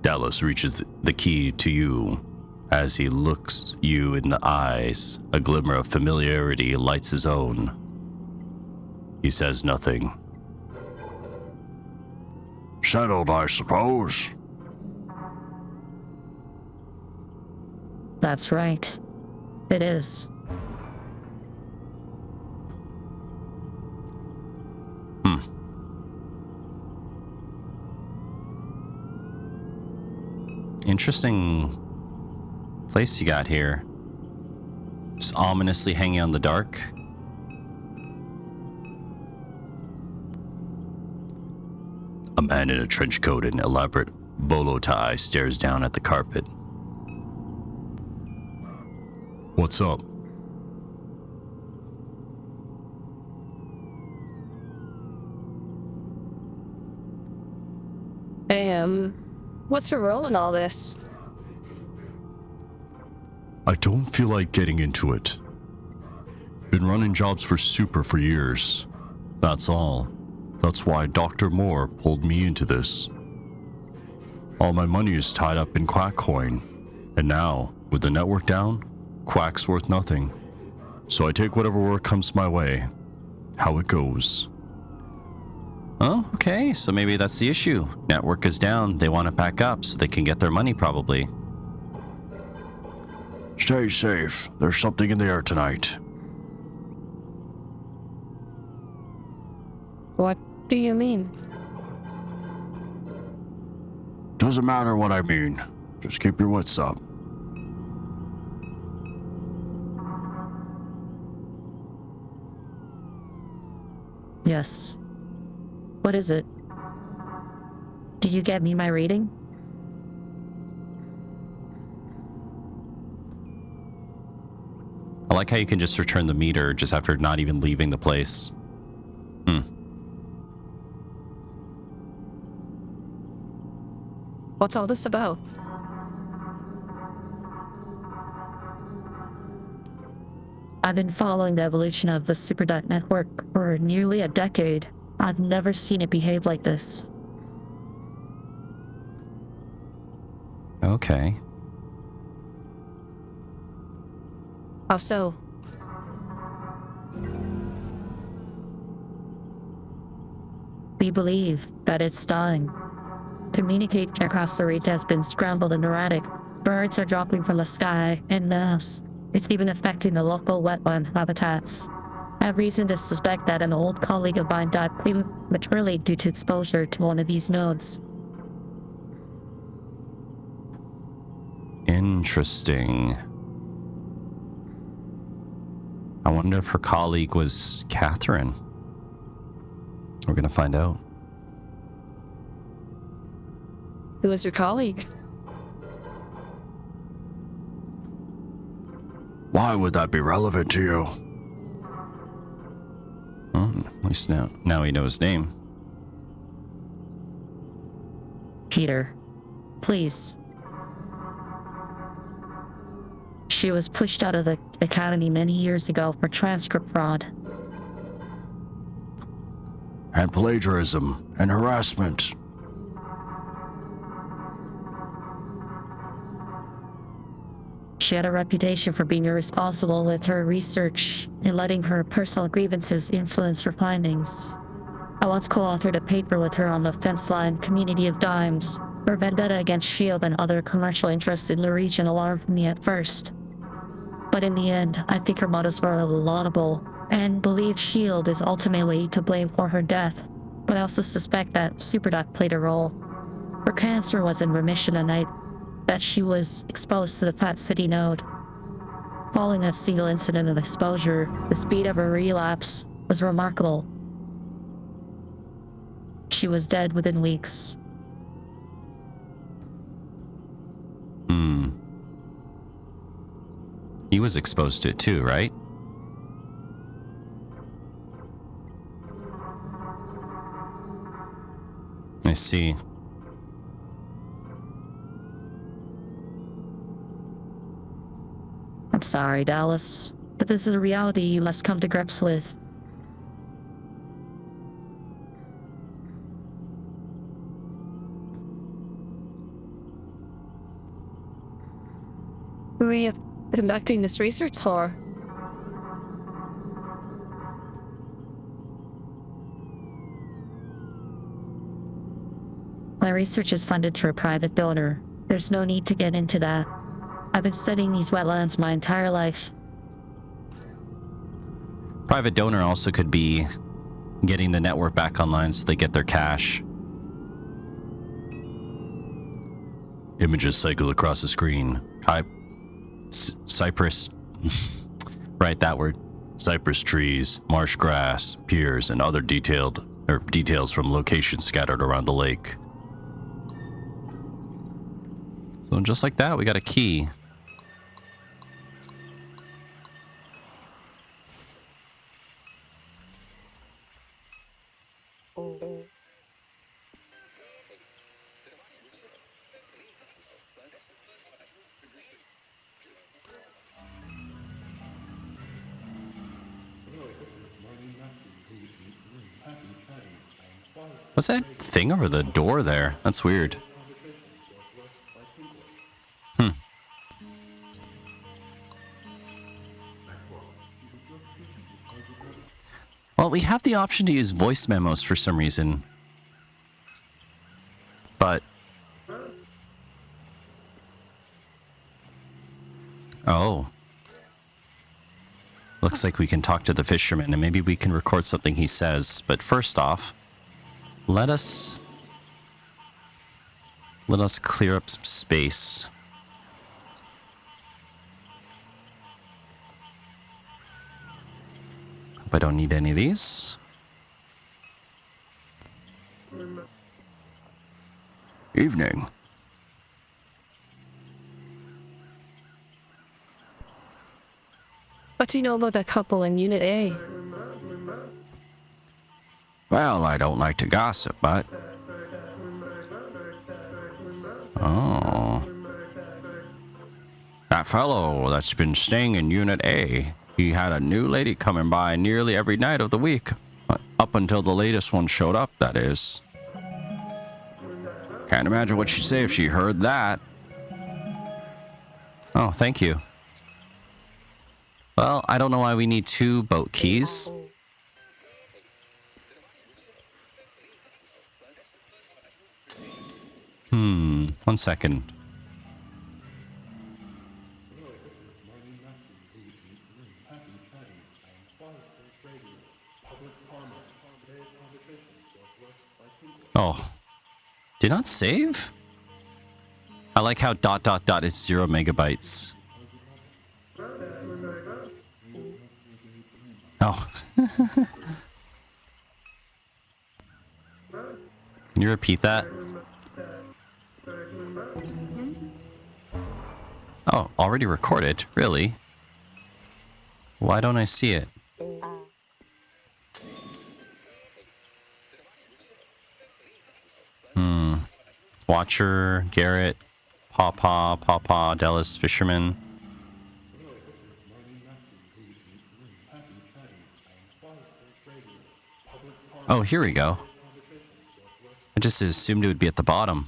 Dallas reaches the key to you. As he looks you in the eyes, a glimmer of familiarity lights his own. He says nothing. Settled, I suppose. That's right. It is. Interesting place you got here. Just ominously hanging on the dark. A man in a trench coat and elaborate bolo tie stares down at the carpet. What's up? Hey, what's your role in all this? I don't feel like getting into it. Been running jobs for Super for years. That's all. That's why Dr. Moore pulled me into this. All my money is tied up in Quack coin. And now, with the network down, Quack's worth nothing. So I take whatever work comes my way. How it goes. Oh, okay, so maybe that's the issue. Network is down, they want to back up so they can get their money probably. Stay safe. There's something in the air tonight. What do you mean? Doesn't matter what I mean. Just keep your wits up. Yes. What is it? Did you get me my reading? I like how you can just return the meter just after not even leaving the place. What's all this about? I've been following the evolution of the SuperDot network for nearly a decade. I've never seen it behave like this. Okay. How so? We believe that it's dying. Communication across the region has been scrambled and erratic. Birds are dropping from the sky en masse. It's even affecting the local wetland habitats. I have reason to suspect that an old colleague of mine died prematurely due to exposure to one of these nodes. Interesting. I wonder if her colleague was Catherine. We're gonna find out. Who was your colleague? Why would that be relevant to you? Well, at least now we know his name. Peter, please. She was pushed out of the academy many years ago for transcript fraud. And plagiarism and harassment. She had a reputation for being irresponsible with her research and letting her personal grievances influence her findings. I once co-authored a paper with her on the fence line community of dimes. Her vendetta against S.H.I.E.L.D. and other commercial interests in the region alarmed me at first. But in the end, I think her motives were laudable, and believe S.H.I.E.L.D. is ultimately to blame for her death. But I also suspect that SuperDuck played a role. Her cancer was in remission the night that she was exposed to the Fat City node. Following a single incident of exposure, the speed of her relapse was remarkable. She was dead within weeks. He was exposed to it too, right? I see. I'm sorry, Dallas, but this is a reality you must come to grips with. Who are you conducting this research for? My research is funded through a private donor. There's no need to get into that. I've been studying these wetlands my entire life. Private donor also could be getting the network back online so they get their cash. Images cycle across the screen. Cypress. Right, that word. Cypress trees, marsh grass, piers, and other details from locations scattered around the lake. So just like that, we got a key. What's that thing over the door there? That's weird. Well, we have the option to use voice memos for some reason. But... oh. Looks like we can talk to the fisherman and maybe we can record something he says. But first off, let us clear up some space. Hope I don't need any of these. Evening. What do you know about that couple in Unit A? Well, I don't like to gossip, but... oh. That fellow that's been staying in Unit A, he had a new lady coming by nearly every night of the week. Up until the latest one showed up, that is. Can't imagine what she'd say if she heard that. Oh, thank you. Well, I don't know why we need 2 boat keys. 1 second. Oh. Did not save? I like how ... is 0 megabytes. Oh. Can you repeat that? Oh, already recorded? Really? Why don't I see it? Watcher, Garrett, Pawpaw, Dallas, Fisherman. Oh, here we go. I just assumed it would be at the bottom.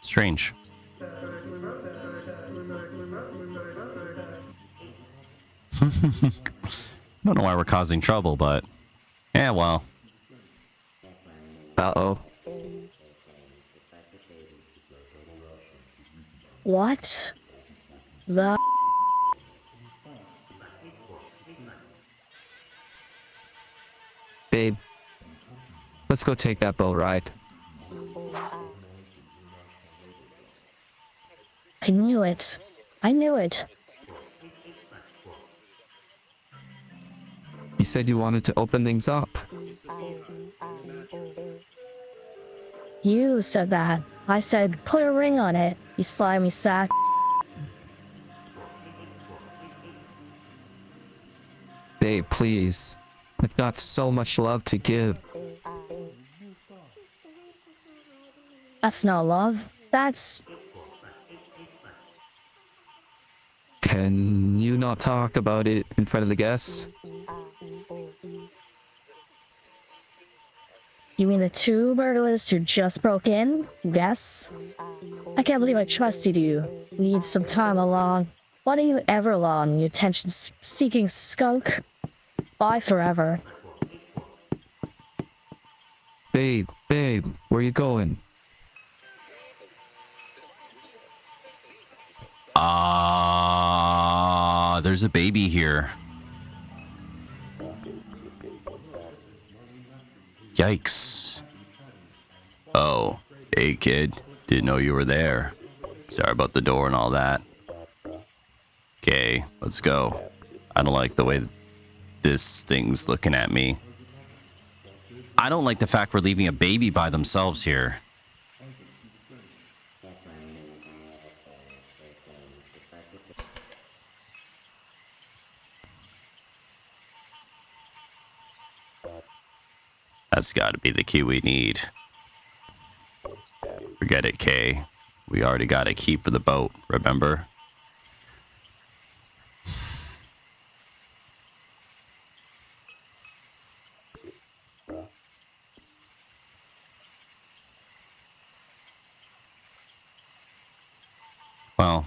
Strange. Don't know why we're causing trouble, but... yeah, well. Uh-oh. What? The... Babe, let's go take that boat ride. I knew it. I knew it. You said you wanted to open things up. You said that. I said, put a ring on it, you slimy sack. Babe, please. I've got so much love to give. That's not love. That's... Can you not talk about it in front of the guests? You mean the 2 burglars who just broke in? Yes? I can't believe I trusted you. We need some time along. Why don't you ever long, you attention-seeking skunk? Bye forever. Babe, where you going? There's a baby here. Yikes. Oh, hey kid. Didn't know you were there. Sorry about the door and all that. Okay, let's go. I don't like the way this thing's looking at me. I don't like the fact we're leaving a baby by themselves here. That's got to be the key we need. Forget it, Kay. We already got a key for the boat, remember? Well...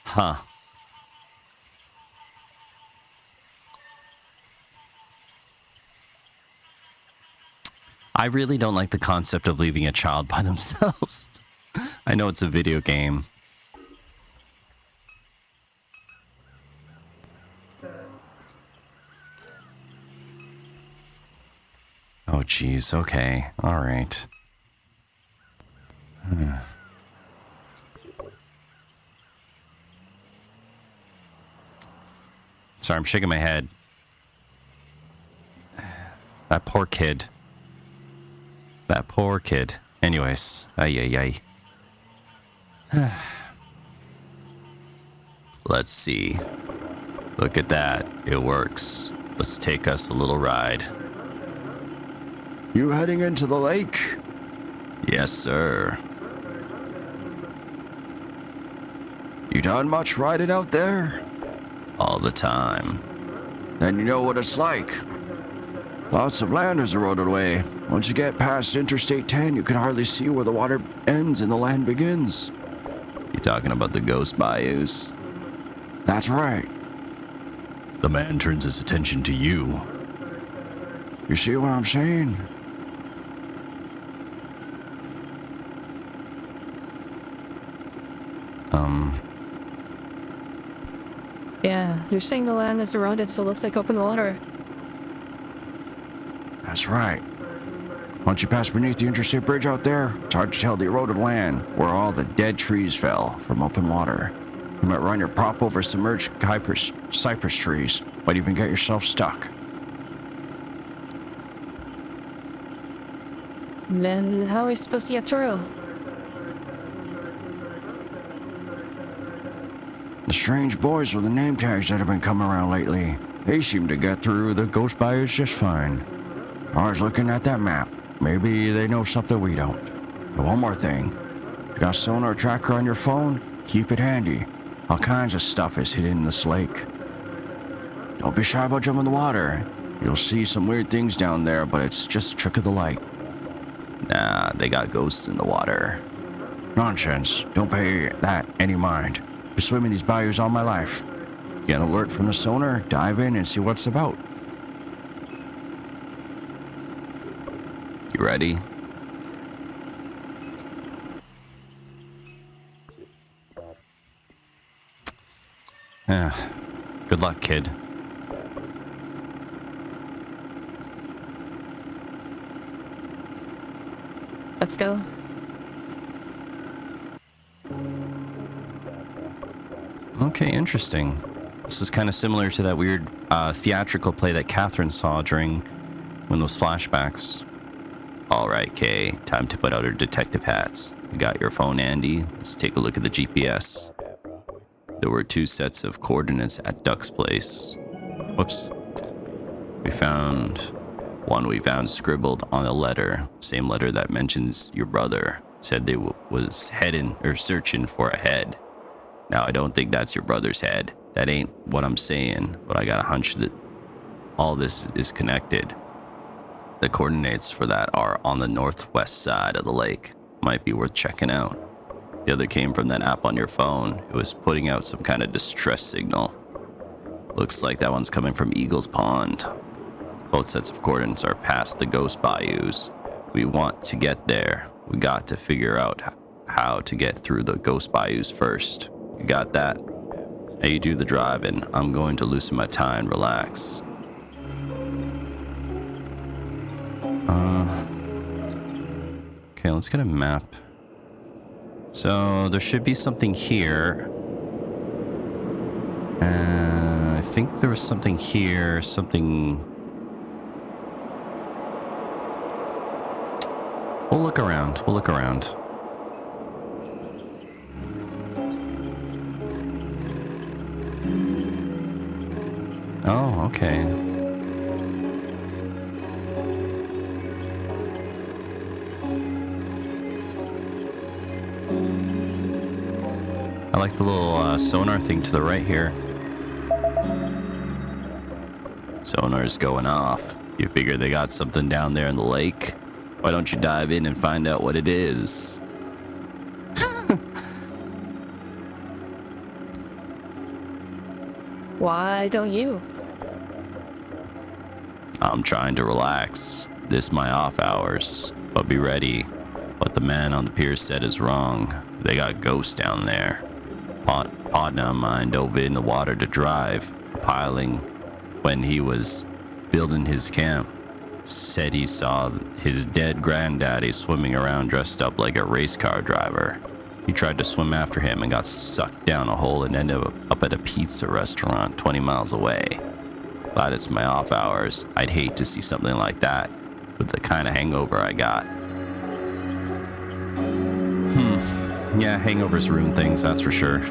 huh. I really don't like the concept of leaving a child by themselves. I know it's a video game. Oh, geez. Okay. All right. Sorry, I'm shaking my head. That poor kid. That poor kid. Anyways. Ay. Let's see. Look at that. It works. Let's take us a little ride. You heading into the lake? Yes, sir. You done much riding out there? All the time. Then you know what it's like. Lots of land is eroded away. Once you get past Interstate 10, you can hardly see where the water ends and the land begins. You talking about the GHOST BAYOUS? That's right. The man turns his attention to you. You see what I'm saying? Yeah, you're saying the land is eroded, so it looks like open water. That's right. Once you pass beneath the interstate bridge out there, it's hard to tell the eroded land where all the dead trees fell from open water. You might run your prop over submerged cypress trees, might even get yourself stuck. Then how are we supposed to get through? The strange boys with the name tags that have been coming around lately, they seem to get through the Ghost Bayous just fine. I was looking at that map. Maybe they know something we don't. And one more thing. You got a sonar tracker on your phone? Keep it handy. All kinds of stuff is hidden in this lake. Don't be shy about jumping in the water. You'll see some weird things down there, but it's just a trick of the light. Nah, they got ghosts in the water. Nonsense. Don't pay that any mind. Been swimming these bayous all my life. Get an alert from the sonar, dive in and see what it's about. You ready? Good luck, kid. Let's go. Okay, interesting. This is kind of similar to that weird theatrical play that Catherine saw during one of those flashbacks. All right, Kay, time to put out her detective hats. You got your phone, Andy? Let's take a look at the GPS. There were 2 sets of coordinates at Duck's place. Whoops. We found scribbled on a letter, same letter that mentions your brother. Said they was heading or searching for a head. Now, I don't think that's your brother's head. That ain't what I'm saying, but I got a hunch that all this is connected. The coordinates for that are on the northwest side of the lake. Might be worth checking out. The other came from that app on your phone. It was putting out some kind of distress signal. Looks like that one's coming from Eagle's Pond. Both sets of coordinates are past the Ghost Bayous. We want to get there. We got to figure out how to get through the Ghost Bayous first. You got that? Now you do the driving. I'm going to loosen my tie and relax. Okay, let's get a map. So there should be something here. I think there was something here, something... We'll look around. Oh, okay. I like the little sonar thing to the right here. Sonar's going off. You figure they got something down there in the lake? Why don't you dive in and find out what it is? Why don't you? I'm trying to relax. This my off hours. But be ready. What the man on the pier said is wrong. They got ghosts down there. Partner of mine dove in the water to drive, piling when he was building his camp. Said he saw his dead granddaddy swimming around dressed up like a race car driver. He tried to swim after him and got sucked down a hole and ended up at a pizza restaurant 20 miles away. Glad it's my off hours. I'd hate to see something like that with the kind of hangover I got. Yeah, hangovers ruin things, that's for sure.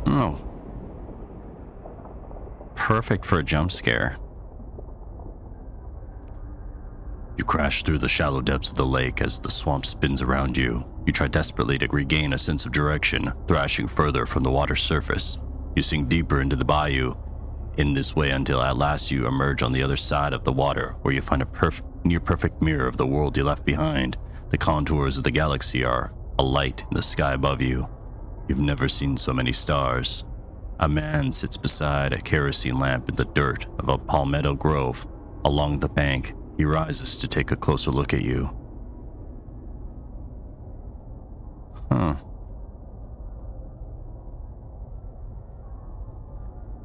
Oh. Perfect for a jump scare. You crash through the shallow depths of the lake as the swamp spins around you. You try desperately to regain a sense of direction, thrashing further from the water's surface. You sink deeper into the bayou in this way until at last you emerge on the other side of the water, where you find a near-perfect mirror of the world you left behind. The contours of the galaxy are alight in the sky above you. You've never seen so many stars. A man sits beside a kerosene lamp in the dirt of a palmetto grove along the bank. He rises to take a closer look at you.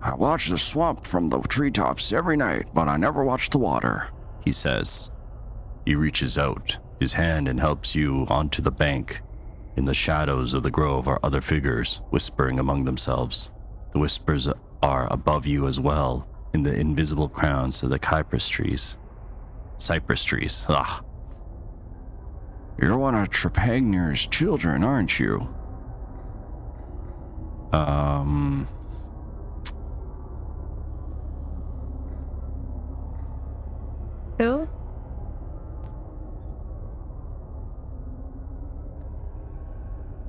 I watch the swamp from the treetops every night, but I never watch the water, He says. He reaches out his hand and helps you onto the bank. In the shadows of the grove are other figures whispering among themselves. The whispers are above you as well, in the invisible crowns of the cypress trees. Ugh. You're one of Trepagnier's children, aren't you? Who?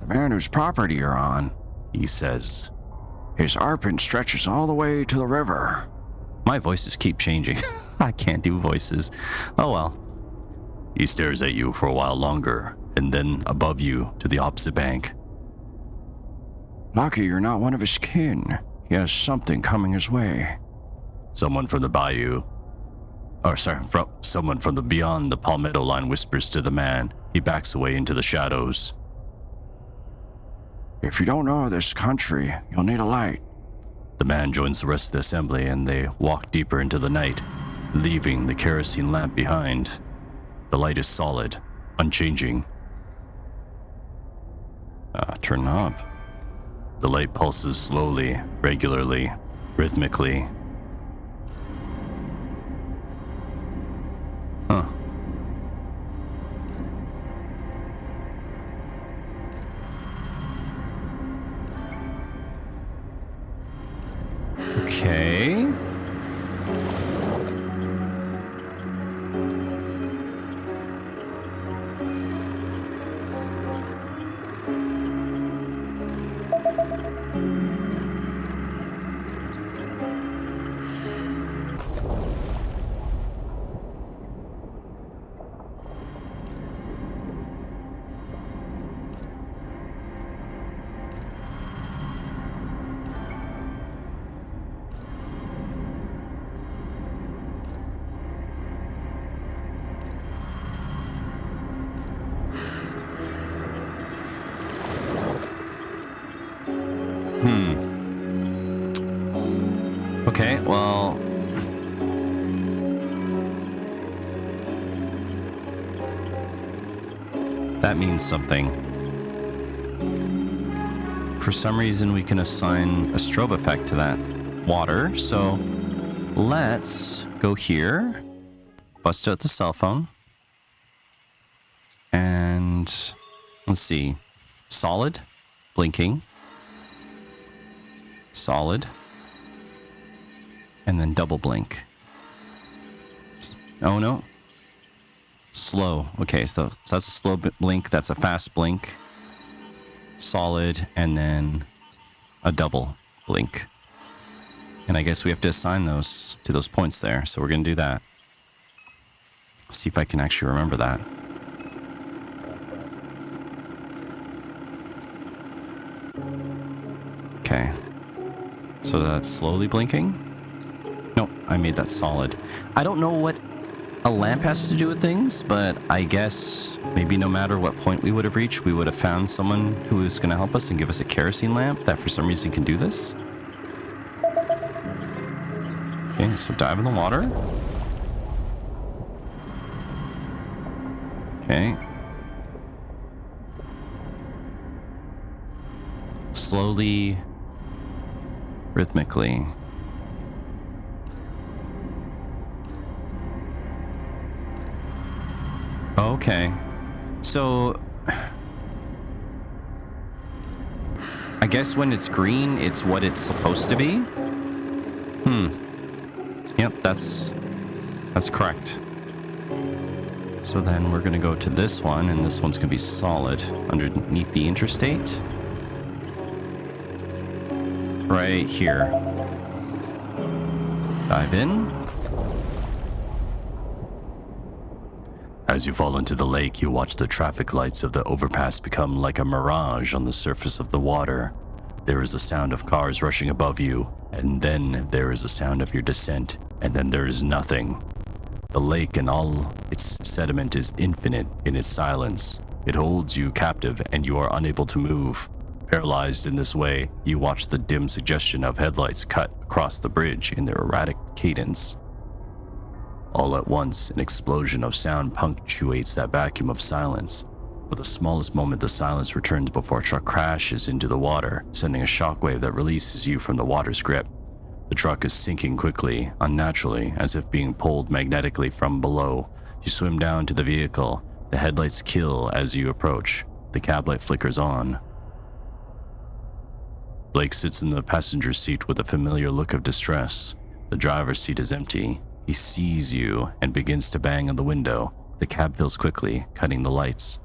The man whose property you're on, he says. His arpent stretches all the way to the river. My voices keep changing. I can't do voices. Oh well. He stares at you for a while longer, and then above you to the opposite bank. Lucky you're not one of his kin. He has something coming his way. Someone from the bayou, someone from the beyond the palmetto line whispers to the man. He backs away into the shadows. If you don't know this country, you'll need a light. The man joins the rest of the assembly and they walk deeper into the night, leaving the kerosene lamp behind. The light is solid, unchanging. Turn up. The light pulses slowly, regularly, rhythmically. Huh. Okay. Okay, well... that means something. For some reason, we can assign a strobe effect to that water, so let's go here, bust out the cell phone, and let's see. Solid, blinking, solid, and then double blink. Oh no. Slow. Okay, so that's a slow blink, that's a fast blink. Solid, and then a double blink. And I guess we have to assign those to those points there, so we're gonna do that. See if I can actually remember that. Okay. So that's slowly blinking. Nope, I made that solid. I don't know what a lamp has to do with things, but I guess maybe no matter what point we would have reached, we would have found someone who is going to help us and give us a kerosene lamp that for some reason can do this. Okay, so dive in the water. Okay. Slowly, rhythmically. Okay, so I guess when it's green, it's what it's supposed to be. Yep, that's correct. So then we're gonna go to this one, and this one's gonna be solid underneath the interstate. Right here. Dive in. As you fall into the lake, you watch the traffic lights of the overpass become like a mirage on the surface of the water. there is a sound of cars rushing above you, and then there is a sound of your descent, and then there is nothing. The lake and all its sediment is infinite in its silence. It holds you captive, and you are unable to move. Paralyzed in this way, you watch the dim suggestion of headlights cut across the bridge in their erratic cadence. All at once, an explosion of sound punctuates that vacuum of silence. For the smallest moment, the silence returns before a truck crashes into the water, sending a shockwave that releases you from the water's grip. The truck is sinking quickly, unnaturally, as if being pulled magnetically from below. You swim down to the vehicle. The headlights kill as you approach. The cab light flickers on. Blake sits in the passenger seat with a familiar look of distress. The driver's seat is empty. He sees you and begins to bang on the window. The cab fills quickly, cutting the lights.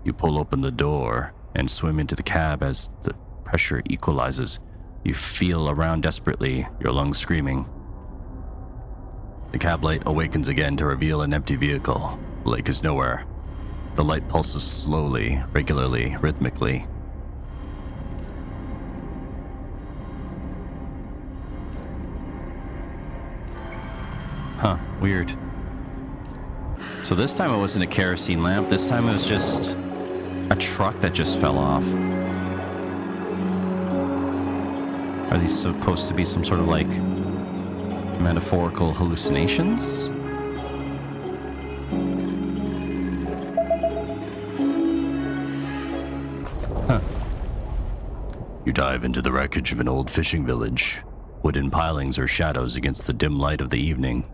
You pull open the door and swim into the cab as the pressure equalizes. You feel around desperately, your lungs screaming. The cab light awakens again to reveal an empty vehicle. Blake is nowhere. The light pulses slowly, regularly, rhythmically. Huh, weird. So this time it wasn't a kerosene lamp, this time it was just a truck that just fell off. Are these supposed to be some sort of like metaphorical hallucinations? Huh. You dive into the wreckage of an old fishing village. Wooden pilings are shadows against the dim light of the evening.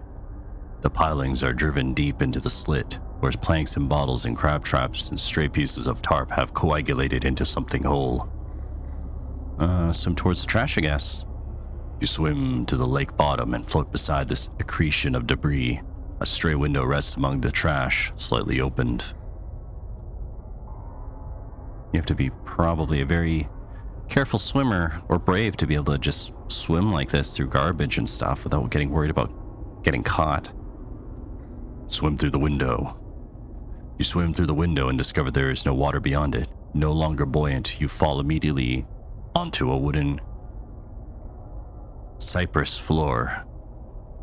The pilings are driven deep into the slit, where planks and bottles and crab traps and stray pieces of tarp have coagulated into something whole. Swim towards the trash, I guess. You swim to the lake bottom and float beside this accretion of debris. A stray window rests among the trash, slightly opened. You have to be probably a very careful swimmer or brave to be able to just swim like this through garbage and stuff without getting worried about getting caught. Swim through the window. You swim through the window and discover there is no water beyond it. No longer buoyant, you fall immediately onto a wooden cypress floor.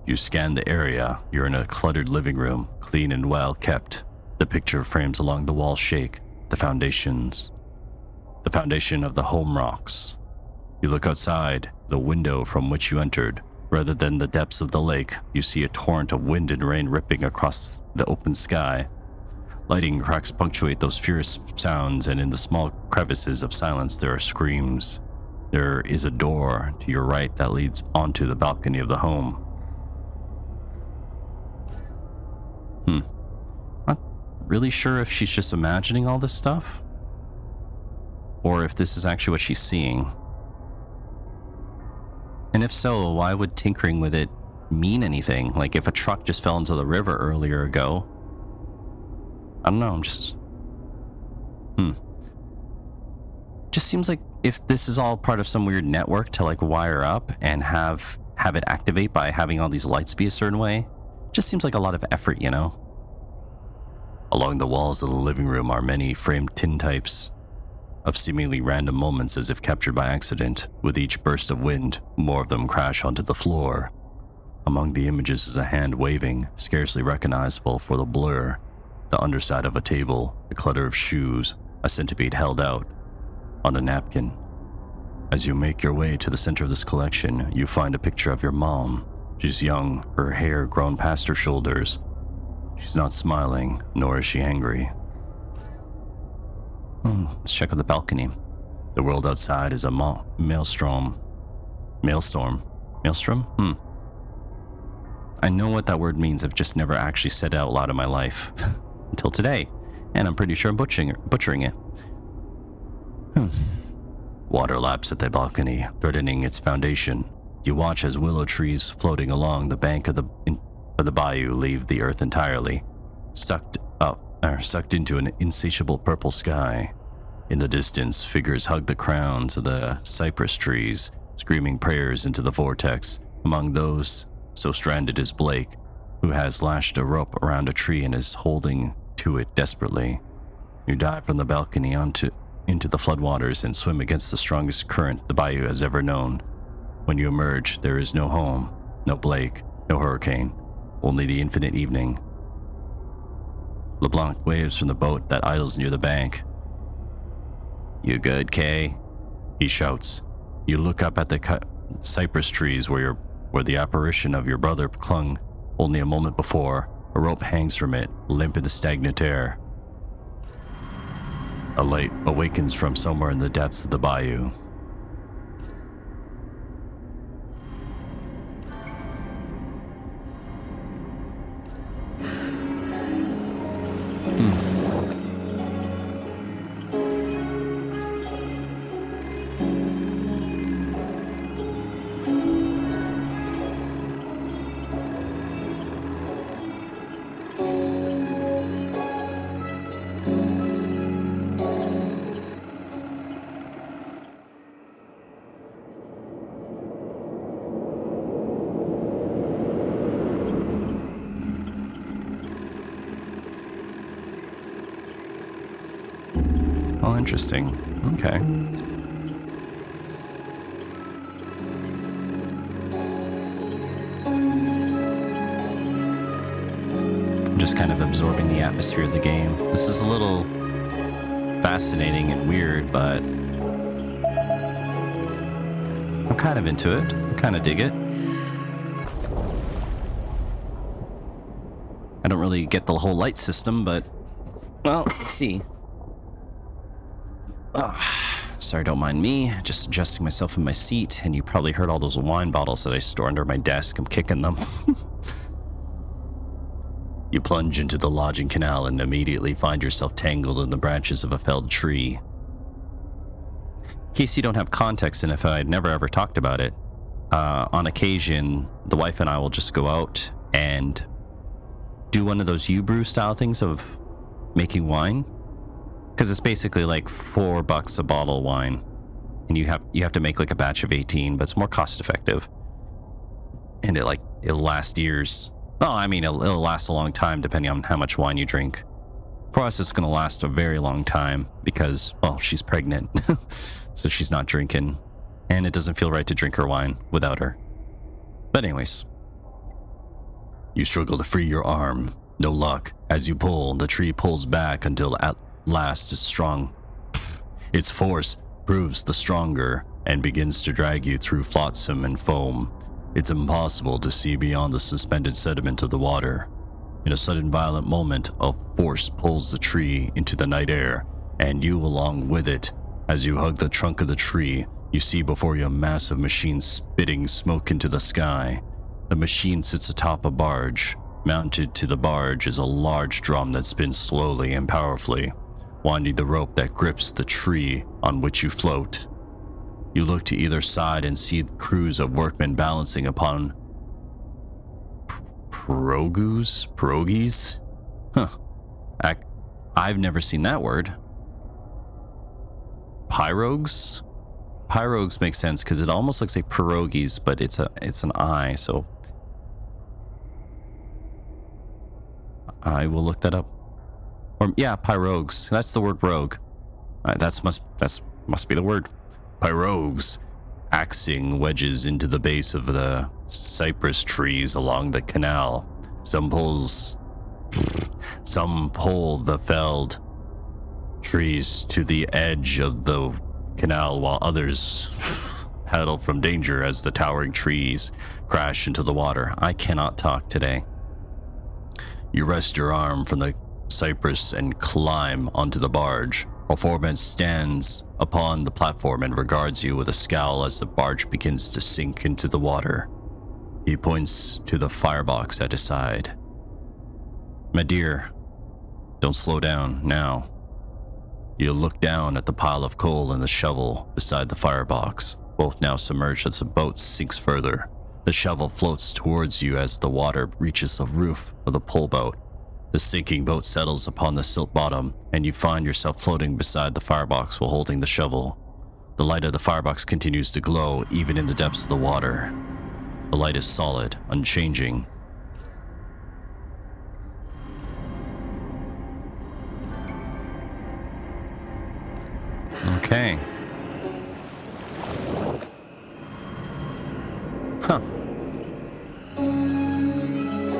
You scan the area. You're in a cluttered living room, clean and well kept. The picture frames along the walls shake. The foundation of the home rocks. You look outside, the window from which you entered. Rather than the depths of the lake, you see a torrent of wind and rain ripping across the open sky. Lightning cracks punctuate those furious sounds, and in the small crevices of silence there are screams. There is a door to your right that leads onto the balcony of the home. Not really sure if she's just imagining all this stuff, or if this is actually what she's seeing. And if so, why would tinkering with it mean anything? Like if a truck just fell into the river earlier ago. I don't know, I'm just... Just seems like if this is all part of some weird network to like wire up and have it activate by having all these lights be a certain way, just seems like a lot of effort, you know? Along the walls of the living room are many framed tintypes of seemingly random moments as if captured by accident. With each burst of wind, more of them crash onto the floor. Among the images is a hand waving, scarcely recognizable for the blur, the underside of a table, a clutter of shoes, a centipede held out on a napkin. As you make your way to the center of this collection, you find a picture of your mom. She's young, her hair grown past her shoulders. She's not smiling, nor is she angry. Let's check out the balcony. The world outside is a maelstrom. Maelstrom? I know what that word means. I've just never actually said it out loud in my life. Until today. And I'm pretty sure I'm butchering it. Water laps at the balcony, threatening its foundation. You watch as willow trees floating along the bank of the bayou leave the earth entirely, sucked into an insatiable purple sky. In the distance, figures hug the crowns of the cypress trees, screaming prayers into the vortex. Among those, so stranded is Blake, who has lashed a rope around a tree and is holding to it desperately. You dive from the balcony onto into the floodwaters and swim against the strongest current the bayou has ever known. When you emerge, there is no home, no Blake, no hurricane, only the infinite evening. LeBlanc waves from the boat that idles near the bank. "You good, Kay?" he shouts. You look up at the cypress trees where the apparition of your brother clung only a moment before. A rope hangs from it, limp in the stagnant air. A light awakens from somewhere in the depths of the bayou. Oh, interesting. Okay. I'm just kind of absorbing the atmosphere of the game. This is a little fascinating and weird, but I'm kind of into it. I kind of dig it. I don't really get the whole light system, but, well, let's see. Sorry, don't mind me. Just adjusting myself in my seat, and you probably heard all those wine bottles that I store under my desk. I'm kicking them. You plunge into the lodging canal and immediately find yourself tangled in the branches of a felled tree. In case you don't have context, and if I'd never ever talked about it, on occasion, the wife and I will just go out and do one of those U-brew style things of making wine. Because it's basically like $4 a bottle of wine, and you have to make like a batch of 18, but it's more cost effective, and it'll last years. Oh, I mean, it'll last a long time depending on how much wine you drink. For us, it's going to last a very long time because, well, she's pregnant, so she's not drinking, and it doesn't feel right to drink her wine without her. But anyways, you struggle to free your arm. No luck. As you pull, the tree pulls back until at last it's strong. Its force proves the stronger and begins to drag you through flotsam and foam. It's impossible to see beyond the suspended sediment of the water. In a sudden violent moment, a force pulls the tree into the night air, and you along with it. As you hug the trunk of the tree, you see before you a massive machine spitting smoke into the sky. The machine sits atop a barge. Mounted to the barge is a large drum that spins slowly and powerfully, winding the rope that grips the tree on which you float. You look to either side and see crews of workmen balancing upon pierogies? Huh. I've never seen that word. Pirogues? Pirogues makes sense because it almost looks like pierogies, but it's an I, so I will look that up. Or yeah, pirogues. That's the word rogue. That must be the word. Pirogues, axing wedges into the base of the cypress trees along the canal. Some pull the felled trees to the edge of the canal, while others paddle from danger as the towering trees crash into the water. I cannot talk today. You rest your arm from the cypress and climb onto the barge. A foreman stands upon the platform and regards you with a scowl as the barge begins to sink into the water. He points to the firebox at his side. My dear, don't slow down now. You look down at the pile of coal and the shovel beside the firebox, both now submerged as the boat sinks further. The shovel floats towards you as the water reaches the roof of the pull boat. The sinking boat settles upon the silt bottom, and you find yourself floating beside the firebox while holding the shovel. The light of the firebox continues to glow even in the depths of the water. The light is solid, unchanging. Okay. Huh.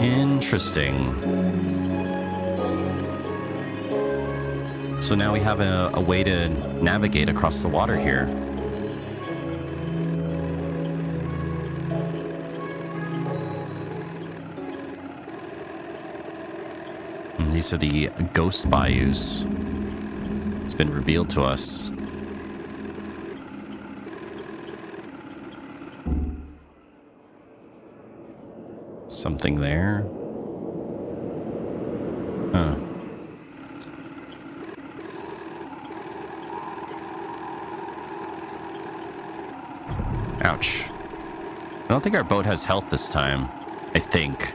Interesting. So now we have a way to navigate across the water here. And these are the ghost bayous. It's been revealed to us. Something there. Huh. Ouch. I don't think our boat has health this time. I think.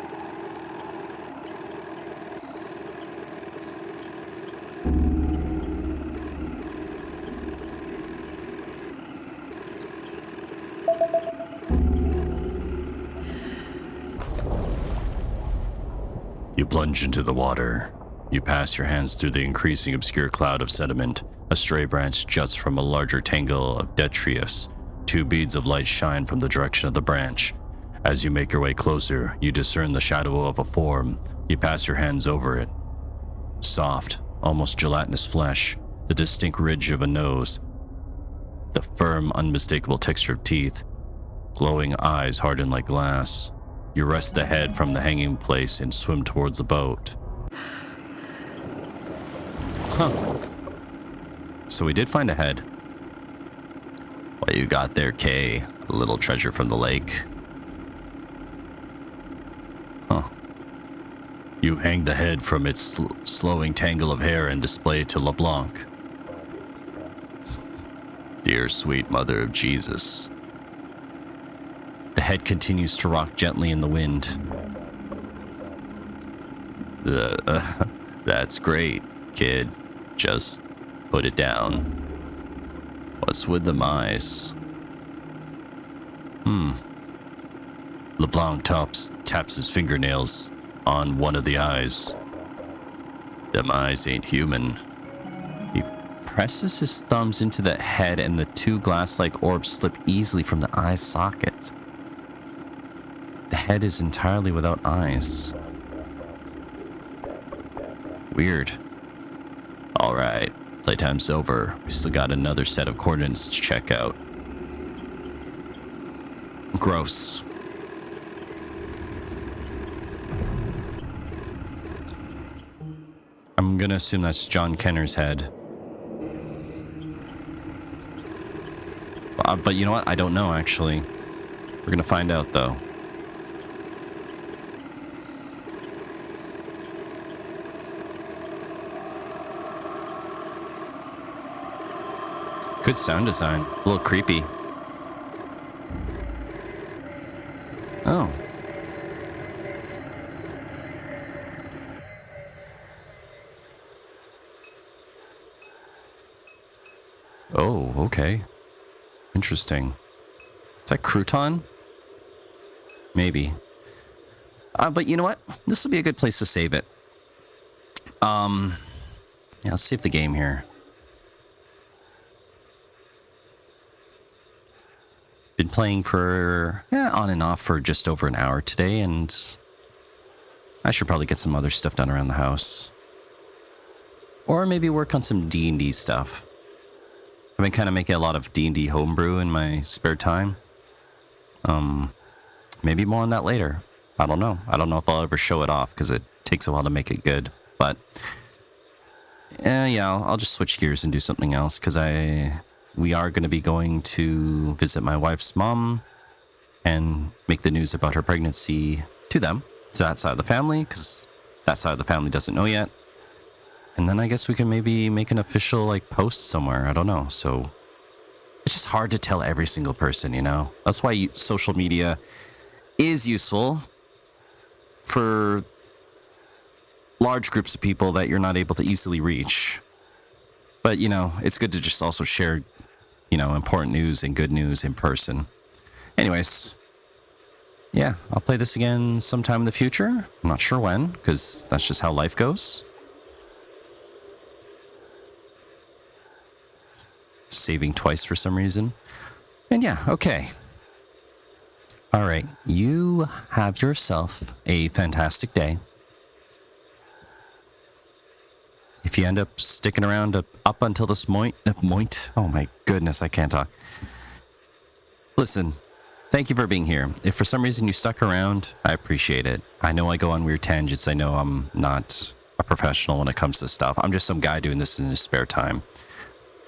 You plunge into the water. You pass your hands through the increasing obscure cloud of sediment. A stray branch juts from a larger tangle of detritus. Two beads of light shine from the direction of the branch. As you make your way closer, you discern the shadow of a form. You pass your hands over it. Soft, almost gelatinous flesh, the distinct ridge of a nose, the firm, unmistakable texture of teeth, glowing eyes hardened like glass. You wrest the head from the hanging place and swim towards the boat. Huh. So we did find a head. What you got there, Kay? A little treasure from the lake. Huh. You hang the head from its slowing tangle of hair and display it to LeBlanc. Dear sweet mother of Jesus. The head continues to rock gently in the wind. That's great, kid. Just put it down. What's with them eyes? LeBlanc taps his fingernails on one of the eyes. Them eyes ain't human. He presses his thumbs into the head and the two glass-like orbs slip easily from the eye socket. The head is entirely without eyes. Weird. Alright, playtime's over. We still got another set of coordinates to check out. Gross. I'm gonna assume that's John Kenner's head. But you know what? I don't know, actually. We're gonna find out, though. Good sound design. A little creepy. Oh. Oh, okay. Interesting. Is that crouton? Maybe. But you know what? This will be a good place to save it. Yeah, let's save the game here. Been playing for, on and off for just over an hour today, and I should probably get some other stuff done around the house. Or maybe work on some D&D stuff. I've been kind of making a lot of D&D homebrew in my spare time. Maybe more on that later. I don't know. I don't know if I'll ever show it off, because it takes a while to make it good. But, yeah, I'll just switch gears and do something else, because we are going to be going to visit my wife's mom and make the news about her pregnancy to them, to that side of the family, because that side of the family doesn't know yet. And then I guess we can maybe make an official, post somewhere. I don't know. So it's just hard to tell every single person, you know? That's why social media is useful for large groups of people that you're not able to easily reach. But, it's good to just also share important news and good news in person. Anyways, yeah, I'll play this again sometime in the future. I'm not sure when, because that's just how life goes. saving twice for some reason. And yeah, okay. All right, you have yourself a fantastic day. If you end up sticking around up until this point, oh my goodness, I can't talk. Listen, thank you for being here. If for some reason you stuck around, I appreciate it. I know I go on weird tangents. I know I'm not a professional when it comes to stuff. I'm just some guy doing this in his spare time.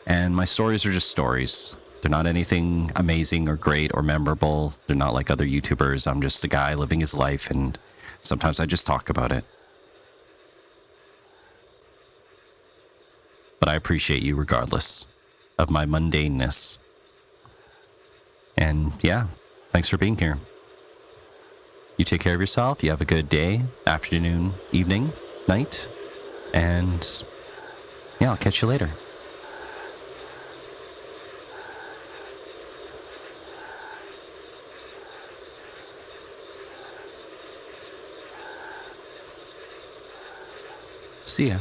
And my stories are just stories. They're not anything amazing or great or memorable. They're not like other YouTubers. I'm just a guy living his life, and sometimes I just talk about it. But I appreciate you regardless of my mundaneness. And yeah, thanks for being here. You take care of yourself. You have a good day, afternoon, evening, night. And yeah, I'll catch you later. See ya.